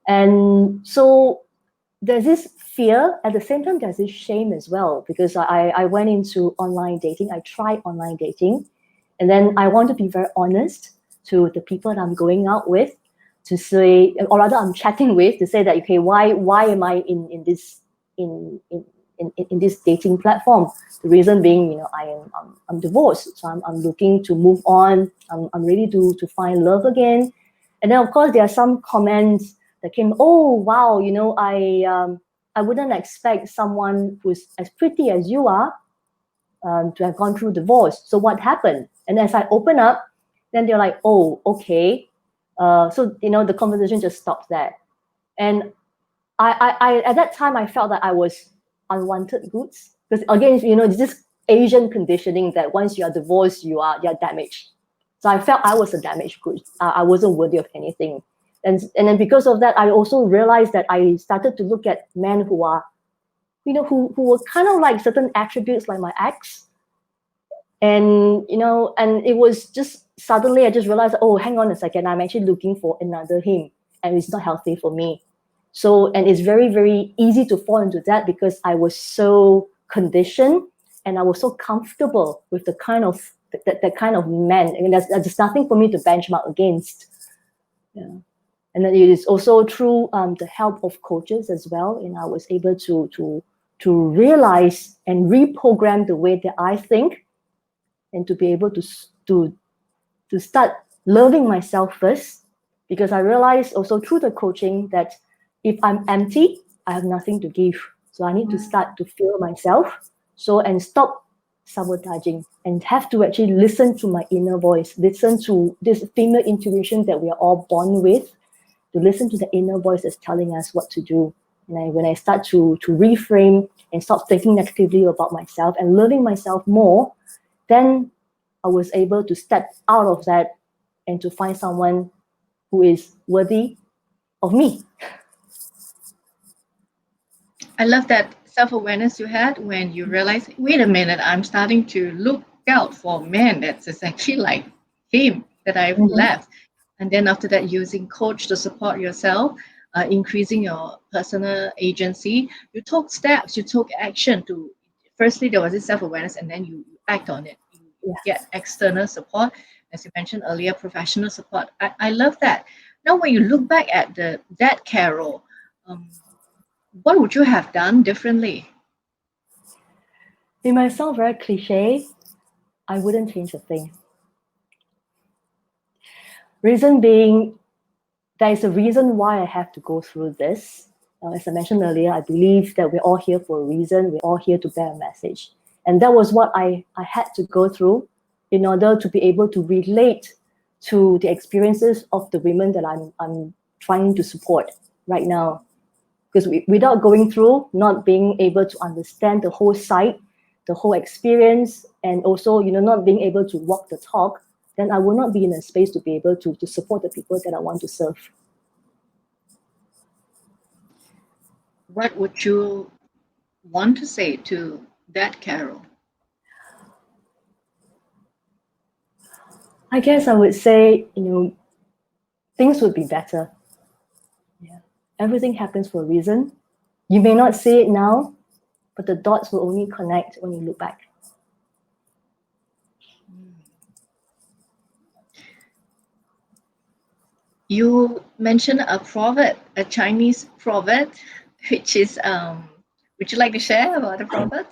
And so there's this fear. At the same time, there's this shame as well, because I went into online dating. I tried online dating. And then I want to be very honest to the people that I'm going out with, to say, or rather I'm chatting with, to say that, okay, why am I in this dating platform? The reason being, I'm divorced, so I'm looking to move on. I'm ready to find love again. And then of course there are some comments that came. Oh wow, I wouldn't expect someone who's as pretty as you are to have gone through divorce. So what happened? And as I open up, then they're like, oh, okay. So the conversation just stops there. And I at that time I felt that I was unwanted goods, because again, it's this Asian conditioning that once you are divorced, you're damaged. So I felt I was a damaged good. I wasn't worthy of anything. And then because of that, I also realized that I started to look at men who are, who were kind of like certain attributes like my ex. And and it was just suddenly I just realized, oh, hang on a second, I'm actually looking for another him, and it's not healthy for me. So, and it's very, very easy to fall into that, because I was so conditioned and I was so comfortable with the kind of that kind of man. I mean, there's nothing for me to benchmark against. Yeah. And then it is also through the help of coaches as well, and I was able to realize and reprogram the way that I think, and to be able to start loving myself first, because I realized also through the coaching that if I'm empty, I have nothing to give. So I need to start to fill myself. So, and stop sabotaging, and have to actually listen to my inner voice, listen to this female intuition that we are all born with, to listen to the inner voice that's telling us what to do. And when I start to reframe and stop thinking negatively about myself and loving myself more, then I was able to step out of that and to find someone who is worthy of me. I love that self-awareness you had when you realized, wait a minute, I'm starting to look out for men that's essentially like him that I've left. And then after that, using coach to support yourself, increasing your personal agency, you took steps, you took action to, firstly, there was this self-awareness, and then you act on it. You get external support, as you mentioned earlier, professional support. I love that. Now, when you look back at that Carol, what would you have done differently? It might sound very cliche. I wouldn't change a thing. Reason being, there is a reason why I have to go through this. As I mentioned earlier, I believe that we're all here for a reason. We're all here to bear a message. And that was what I had to go through in order to be able to relate to the experiences of the women that I'm trying to support right now. Because without going through, not being able to understand the whole site, the whole experience, and also, not being able to walk the talk, then I will not be in a space to be able to support the people that I want to serve. What would you want to say to that Carol? I guess I would say, things would be better. Yeah. Everything happens for a reason. You may not see it now, but the dots will only connect when you look back. You mentioned a proverb, a Chinese proverb, which is, would you like to share about the proverb?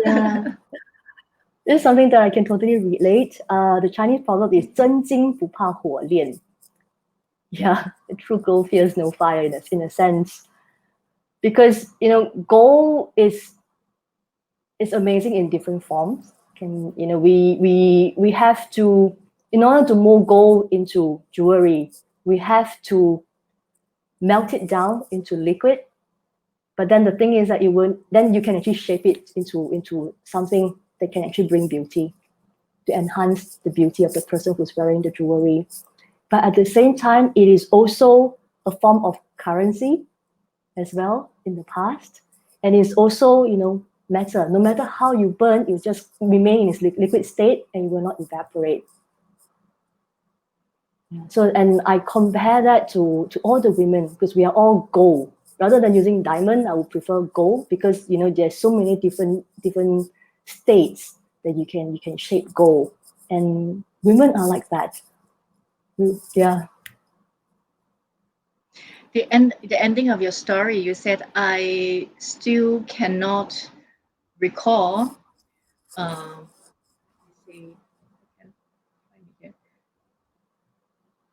Yeah. This is something that I can totally relate. The Chinese proverb is 真金不怕火炼. Yeah, true gold fears no fire in a sense. Because, gold is amazing in different forms. We have to, in order to mold gold into jewelry, we have to melt it down into liquid. But then the thing is that then you can actually shape it into something that can actually bring beauty, to enhance the beauty of the person who's wearing the jewelry. But at the same time, it is also a form of currency as well in the past. And it's also, matter. No matter how you burn, it just remain in its liquid state and it will not evaporate. So, and I compare that to all the women, because we are all gold. Rather than using diamond, I would prefer gold, because there's so many different states that you can shape gold, and women are like that. Yeah. The ending of your story, you said, I still cannot recall. Let's see,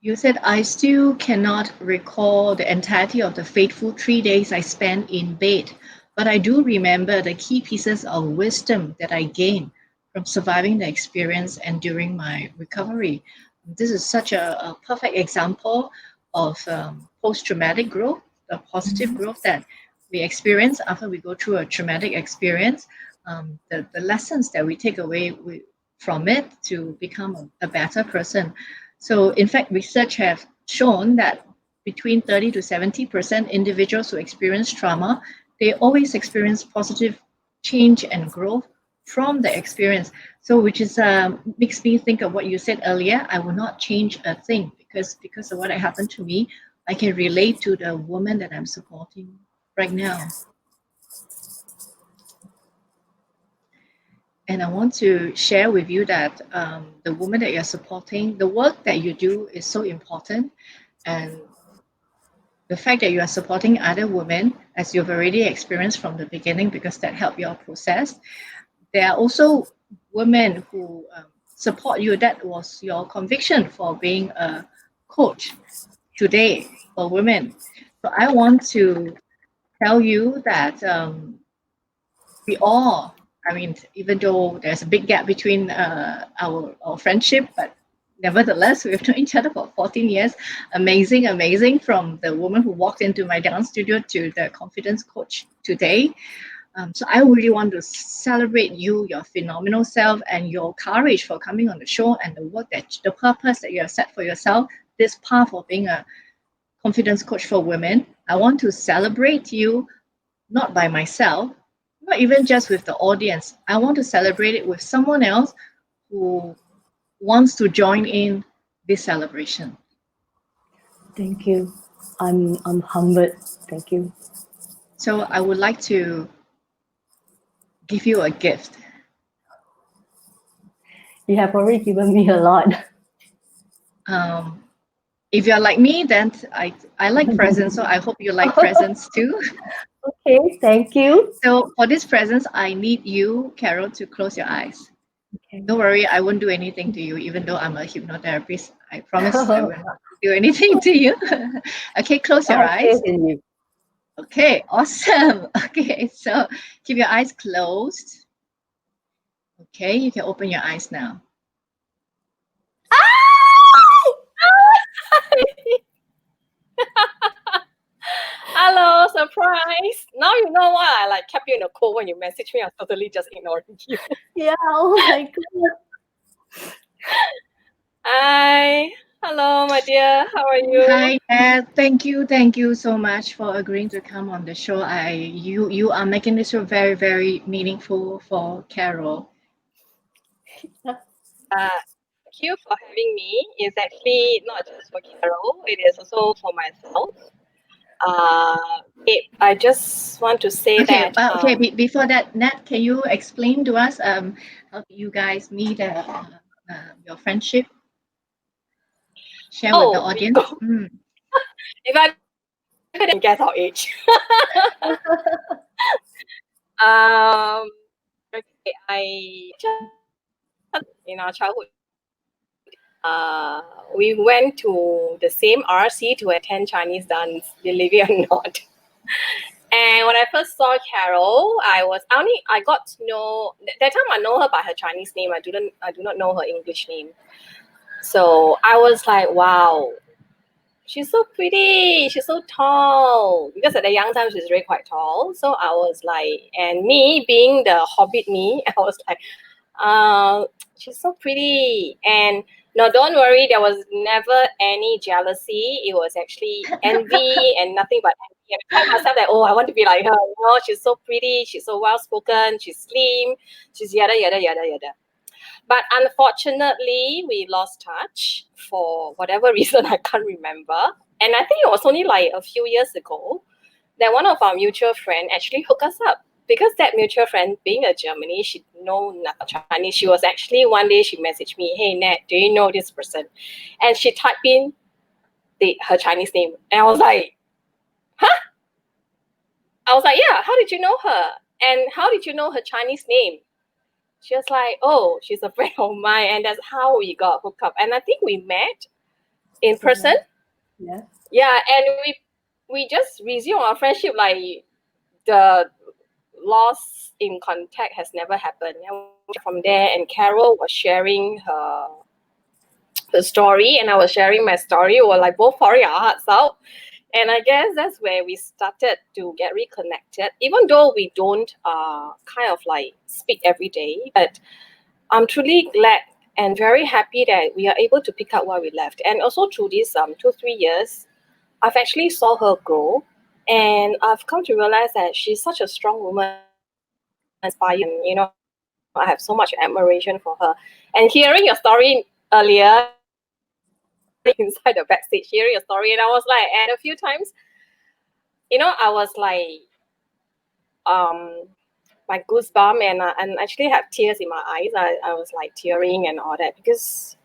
you said, I still cannot recall the entirety of the fateful 3 days I spent in bed, but I do remember the key pieces of wisdom that I gained from surviving the experience and during my recovery. This is such a perfect example of post-traumatic growth, the positive growth that we experience after we go through a traumatic experience, the lessons that we take away from it to become a better person. So, in fact, research have shown that between 30 to 70% individuals who experience trauma, they always experience positive change and growth from the experience. So, which is makes me think of what you said earlier. I will not change a thing because of what had happened to me. I can relate to the woman that I'm supporting right now. And I want to share with you that the woman that you're supporting, the work that you do is so important. And the fact that you are supporting other women, as you've already experienced from the beginning, because that helped your process, there are also women who support you. That was your conviction for being a coach today for women. So I want to tell you that we all, I mean, even though there's a big gap between our friendship, but nevertheless, we've known each other for 14 years. Amazing, amazing. From the woman who walked into my dance studio to the confidence coach today. So I really want to celebrate you, your phenomenal self, and your courage for coming on the show, and the purpose that you have set for yourself. This path of being a confidence coach for women. I want to celebrate you, not by myself, not even just with the audience. I want to celebrate it with someone else who wants to join in this celebration. Thank you. I'm humbled. Thank you. So I would like to give you a gift. You have already given me a lot. Um, if you're like me, then I like presents, so I hope you like presents too. Okay, thank you. So for this presents, I need you, Carol, to close your eyes. Okay. Don't worry, I won't do anything to you, even though I'm a hypnotherapist. I promise I won't do anything to you. Okay, close I your have faith eyes. in you. Okay, awesome. Okay, so keep your eyes closed. Okay, you can open your eyes now. Hello, surprise. Now you know why I kept you in a cold when you messaged me. I was totally just ignoring you. Yeah, oh my God. Hi. Hello, my dear. How are you? Hi, Dad. Thank you so much for agreeing to come on the show. You are making this show very, very meaningful for Carol. Thank you for having me. It's actually not just for Carol, it is also for myself. I just want to say Okay, that before that, Nat, can you explain to us how you guys meet your friendship? Share with the oh, audience. if I couldn't guess our age. um, okay, I just in our childhood we went to the same RC to attend Chinese dance, believe it or not. And when I first saw Carol, I got to know that time I know her by her Chinese name. I do not know her English name. So I was like, wow, she's so pretty, she's so tall. Because at the young time she's really quite tall. So I was like, and me being the hobbit me, I was like, she's so pretty. And no, don't worry, there was never any jealousy. It was actually envy and nothing but envy. And I told myself that, oh, I want to be like her. You know, she's so pretty, she's so well spoken, she's slim, she's yada yada yada yada. But unfortunately, we lost touch for whatever reason I can't remember. And I think it was only like a few years ago that one of our mutual friends actually hooked us up. Because that mutual friend, being a Germany, she know Chinese. She was actually, one day she messaged me, hey, Nat, do you know this person? And she typed in her Chinese name. And I was like, huh? I was like, yeah, how did you know her? And how did you know her Chinese name? She was like, oh, she's a friend of mine. And that's how we got hooked up. And I think we met in person. Yeah. Yeah, and we just resumed our friendship like the loss in contact has never happened. And from there, and Carol was sharing her story, and I was sharing my story. We were like both pouring our hearts out. And I guess that's where we started to get reconnected, even though we don't kind of like speak every day. But I'm truly glad and very happy that we are able to pick up where we left. And also through these 2-3 years, I've actually saw her grow. And I've come to realize that she's such a strong woman, inspiring. You know, I have so much admiration for her. And hearing your story earlier, inside the backstage, hearing your story, and I was like, and a few times, you know, I was like, my goosebump, and actually have tears in my eyes. I was like tearing and all that, because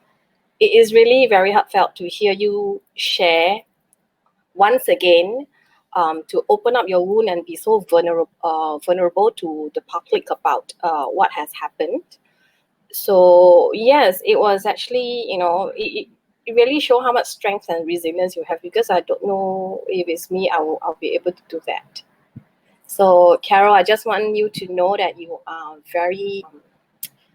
it is really very heartfelt to hear you share once again, to open up your wound and be so vulnerable to the public about what has happened. So yes, it was actually, you know, it really show how much strength and resilience you have, because I don't know if it's me, I'll be able to do that. So Carol, I just want you to know that you are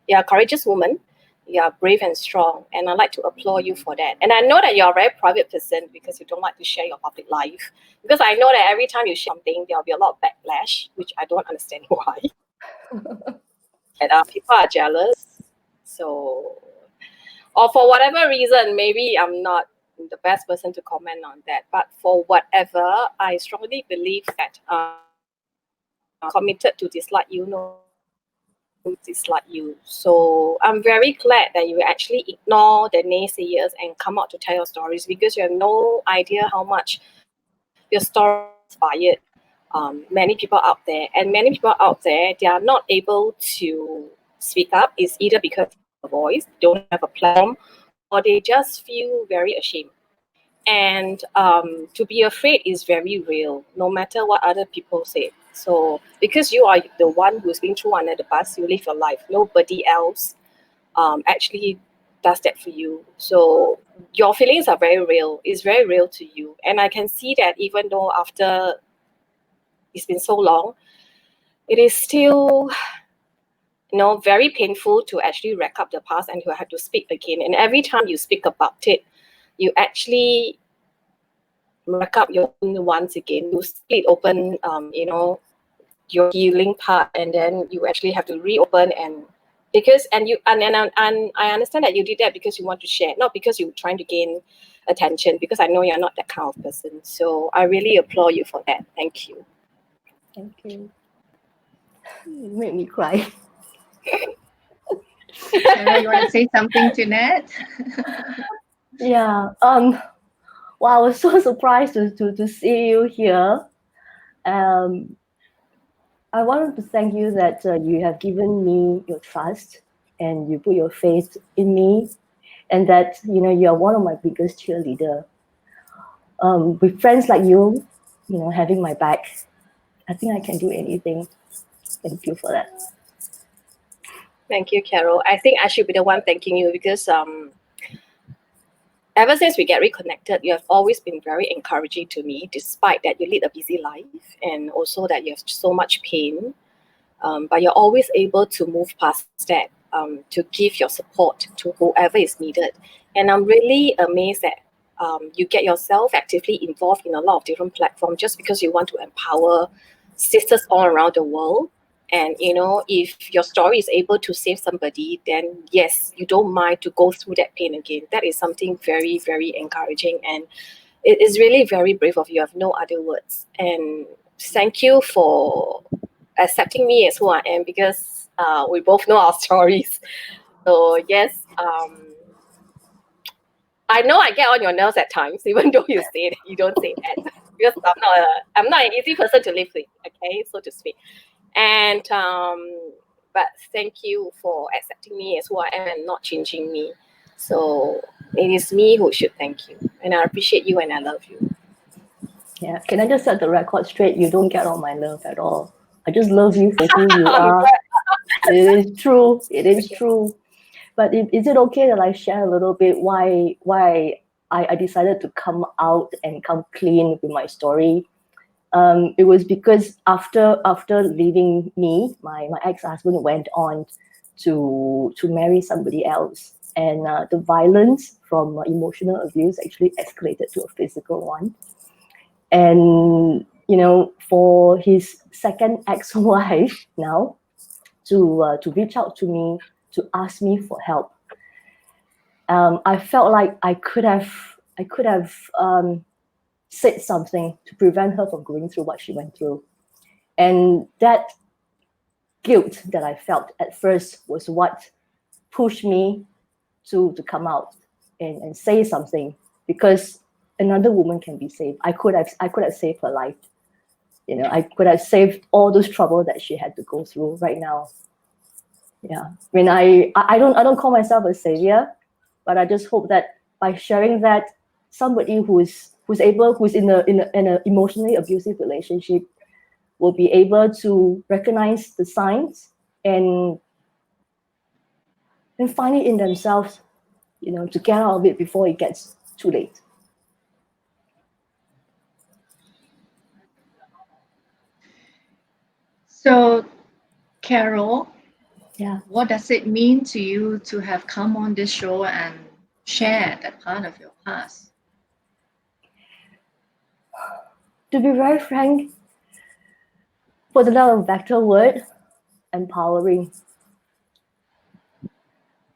you're a courageous woman. You are brave and strong, and I'd like to applaud you for that. And I know that you're a very private person because you don't like to share your public life. Because I know that every time you share something, there'll be a lot of backlash, which I don't understand why. And people are jealous. So, or for whatever reason, maybe I'm not the best person to comment on that. But for whatever, I strongly believe that committed to dislike you, no dislike you. So I'm very glad that you actually ignore the naysayers and come out to tell your stories, because you have no idea how much your story inspired many people out there. And many people out there, they are not able to speak up. It's either because they have a voice, don't have a platform, or they just feel very ashamed. And to be afraid is very real, no matter what other people say. So because you are the one who's been through under the bus, you live your life. Nobody else actually does that for you. So your feelings are very real. It's very real to you. And I can see that even though after it's been so long, it is still, you know, very painful to actually rack up the past and to have to speak again. And every time you speak about it, you actually rack up your wound once again. You split open, you know, your healing part, and then you actually have to reopen. And because and I understand that you did that because you want to share, not because you're trying to gain attention, because I know you're not that kind of person. So I really applaud you for that. Thank you. Thank you. You made me cry. Sarah, you want to say something to Nat? Yeah. Well, I was so surprised to see you here. I wanted to thank you that you have given me your trust and you put your faith in me, and that, you know, you are one of my biggest cheerleader. With friends like you, you know, having my back, I think I can do anything. Thank you for that. Thank you, Carol. I think I should be the one thanking you, because ever since we get reconnected, you have always been very encouraging to me, despite that you lead a busy life and also that you have so much pain. But you're always able to move past that, to give your support to whoever is needed. And I'm really amazed that you get yourself actively involved in a lot of different platforms just because you want to empower sisters all around the world. And if your story is able to save somebody, then yes, you don't mind to go through that pain again. That is something very, very encouraging, and it is really very brave of you. I have no other words. And thank you for accepting me as who I am, because we both know our stories. So yes, I know I get on your nerves at times, even though you say that you don't say that, because I'm not an easy person to live with. Okay, so to speak. And but thank you for accepting me as who I am and not changing me. So it is me who should thank you, and I appreciate you and I love you. Yeah, can I just set the record straight? You don't get on my nerve at all. I just love you for who you are. It is true. It is true. But is it okay that I share a little bit why I decided to come out and come clean with my story? It was because after leaving me, my ex-husband went on to marry somebody else, and the violence from emotional abuse actually escalated to a physical one. And for his second ex-wife now to reach out to me to ask me for help, I felt like I could have said something to prevent her from going through what she went through. And that guilt that I felt at first was what pushed me to come out and say something, because another woman can be saved. I could have saved her life. I could have saved all those trouble that she had to go through right now. Yeah. I mean, I don't call myself a savior, but I just hope that by sharing that, somebody who's in a emotionally abusive relationship will be able to recognize the signs and find it in themselves, to get out of it before it gets too late. So, Carol, Yeah. what does it mean to you to have come on this show and share that part of your past? To be very frank, for the lack of better word, empowering.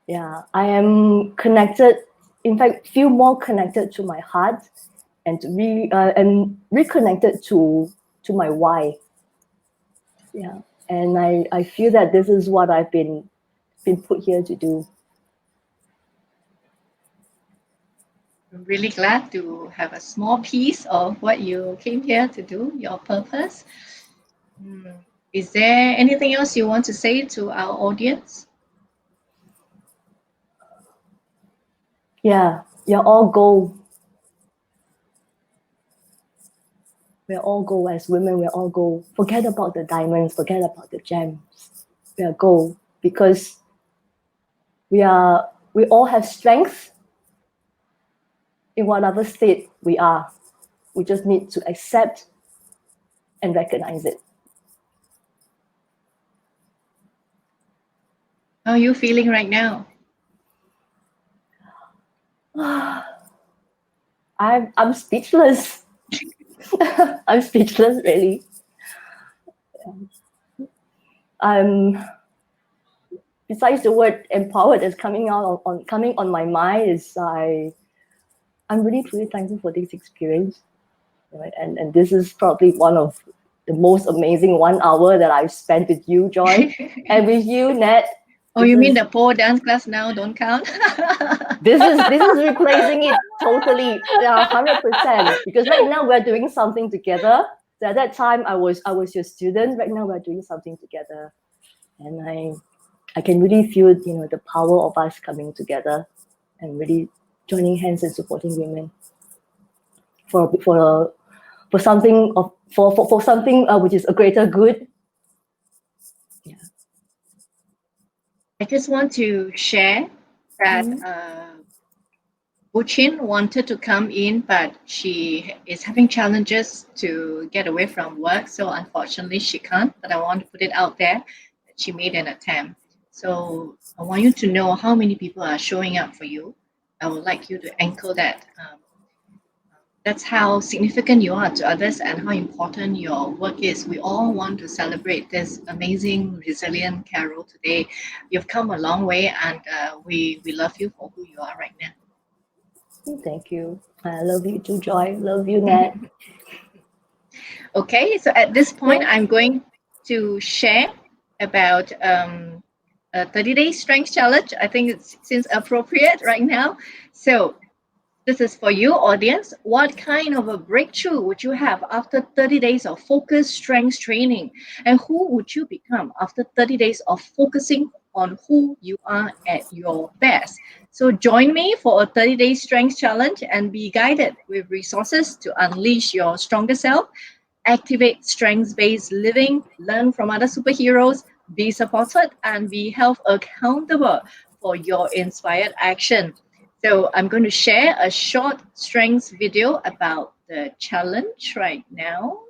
Yeah, I am connected. In fact, feel more connected to my heart, and reconnected to my why. Yeah, and I feel that this is what I've been put here to do. I'm really glad to have a small piece of what you came here to do, your purpose. Is there anything else you want to say to our audience? Yeah, you're all gold. We're all gold as women. We're all gold. Forget about the diamonds. Forget about the gems. We are gold because we all have strength in whatever state we are. We just need to accept and recognize it. How are you feeling right now? I'm speechless. I'm speechless, really. Besides the word empowered that's coming on my mind is I'm really truly thankful for this experience. Right? And this is probably one of the most amazing 1 hour that I've spent with you, Joy, and with you, Nat. Oh, you mean the pole dance class now don't count? This is replacing it totally, 100%. Because right now we're doing something together. So at that time I was your student. Right now we're doing something together, and I can really feel the power of us coming together and really joining hands and supporting women for something for something which is a greater good. Yeah. I just want to share that Ochin wanted to come in, but she is having challenges to get away from work. So unfortunately, she can't. But I want to put it out there that she made an attempt. So I want you to know how many people are showing up for you. I would like you to anchor that. That's how significant you are to others and how important your work is. We all want to celebrate this amazing, resilient Carol today. You've come a long way, and we love you for who you are right now. Thank you. I love you too, Joy. Love you, Nat. Okay, so at this point, I'm going to share about a 30-day strength challenge. I think it seems appropriate right now. So this is for you, audience. What kind of a breakthrough would you have after 30 days of focused strength training? And who would you become after 30 days of focusing on who you are at your best? So join me for a 30-day strength challenge and be guided with resources to unleash your stronger self, activate strengths-based living, learn from other superheroes, be supported, and be held accountable for your inspired action. So I'm going to share a short strengths video about the challenge right now.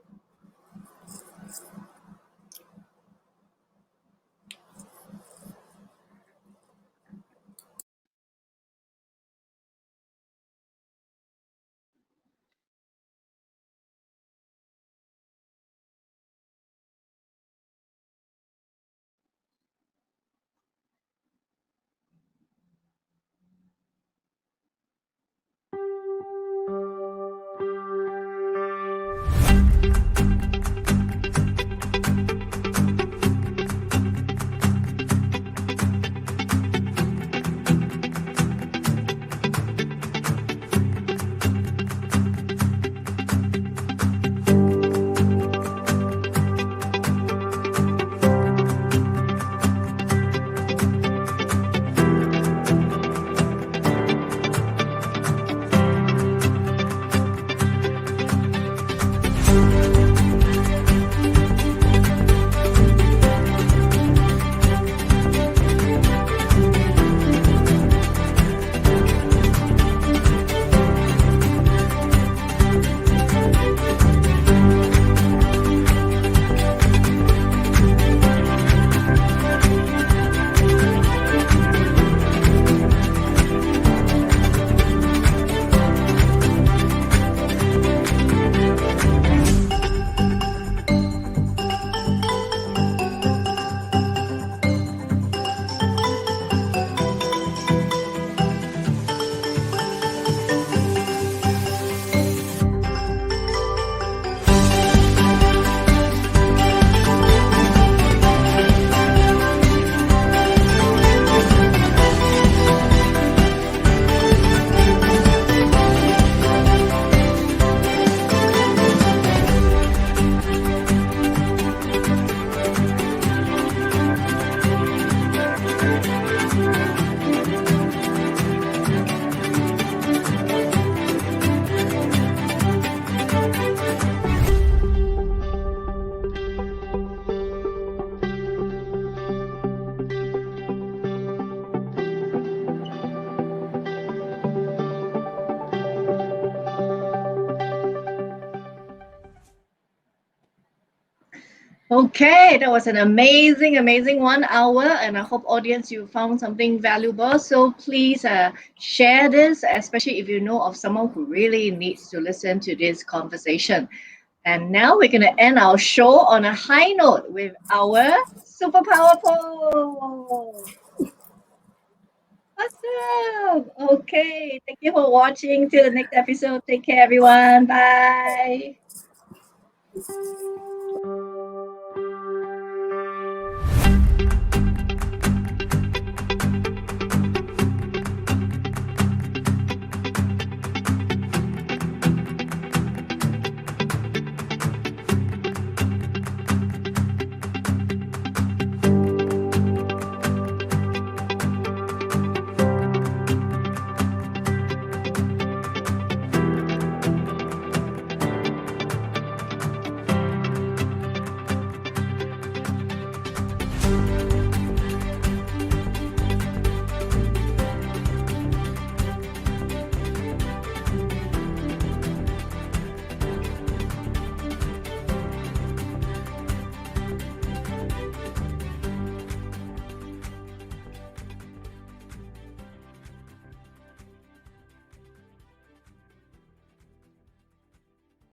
Okay, that was an amazing, amazing 1 hour, and I hope audience you found something valuable. So please share this, especially if you know of someone who really needs to listen to this conversation. And now we're going to end our show on a high note with our superpower poll. Awesome. Okay, thank you for watching. Till the next episode. Take care, everyone. Bye.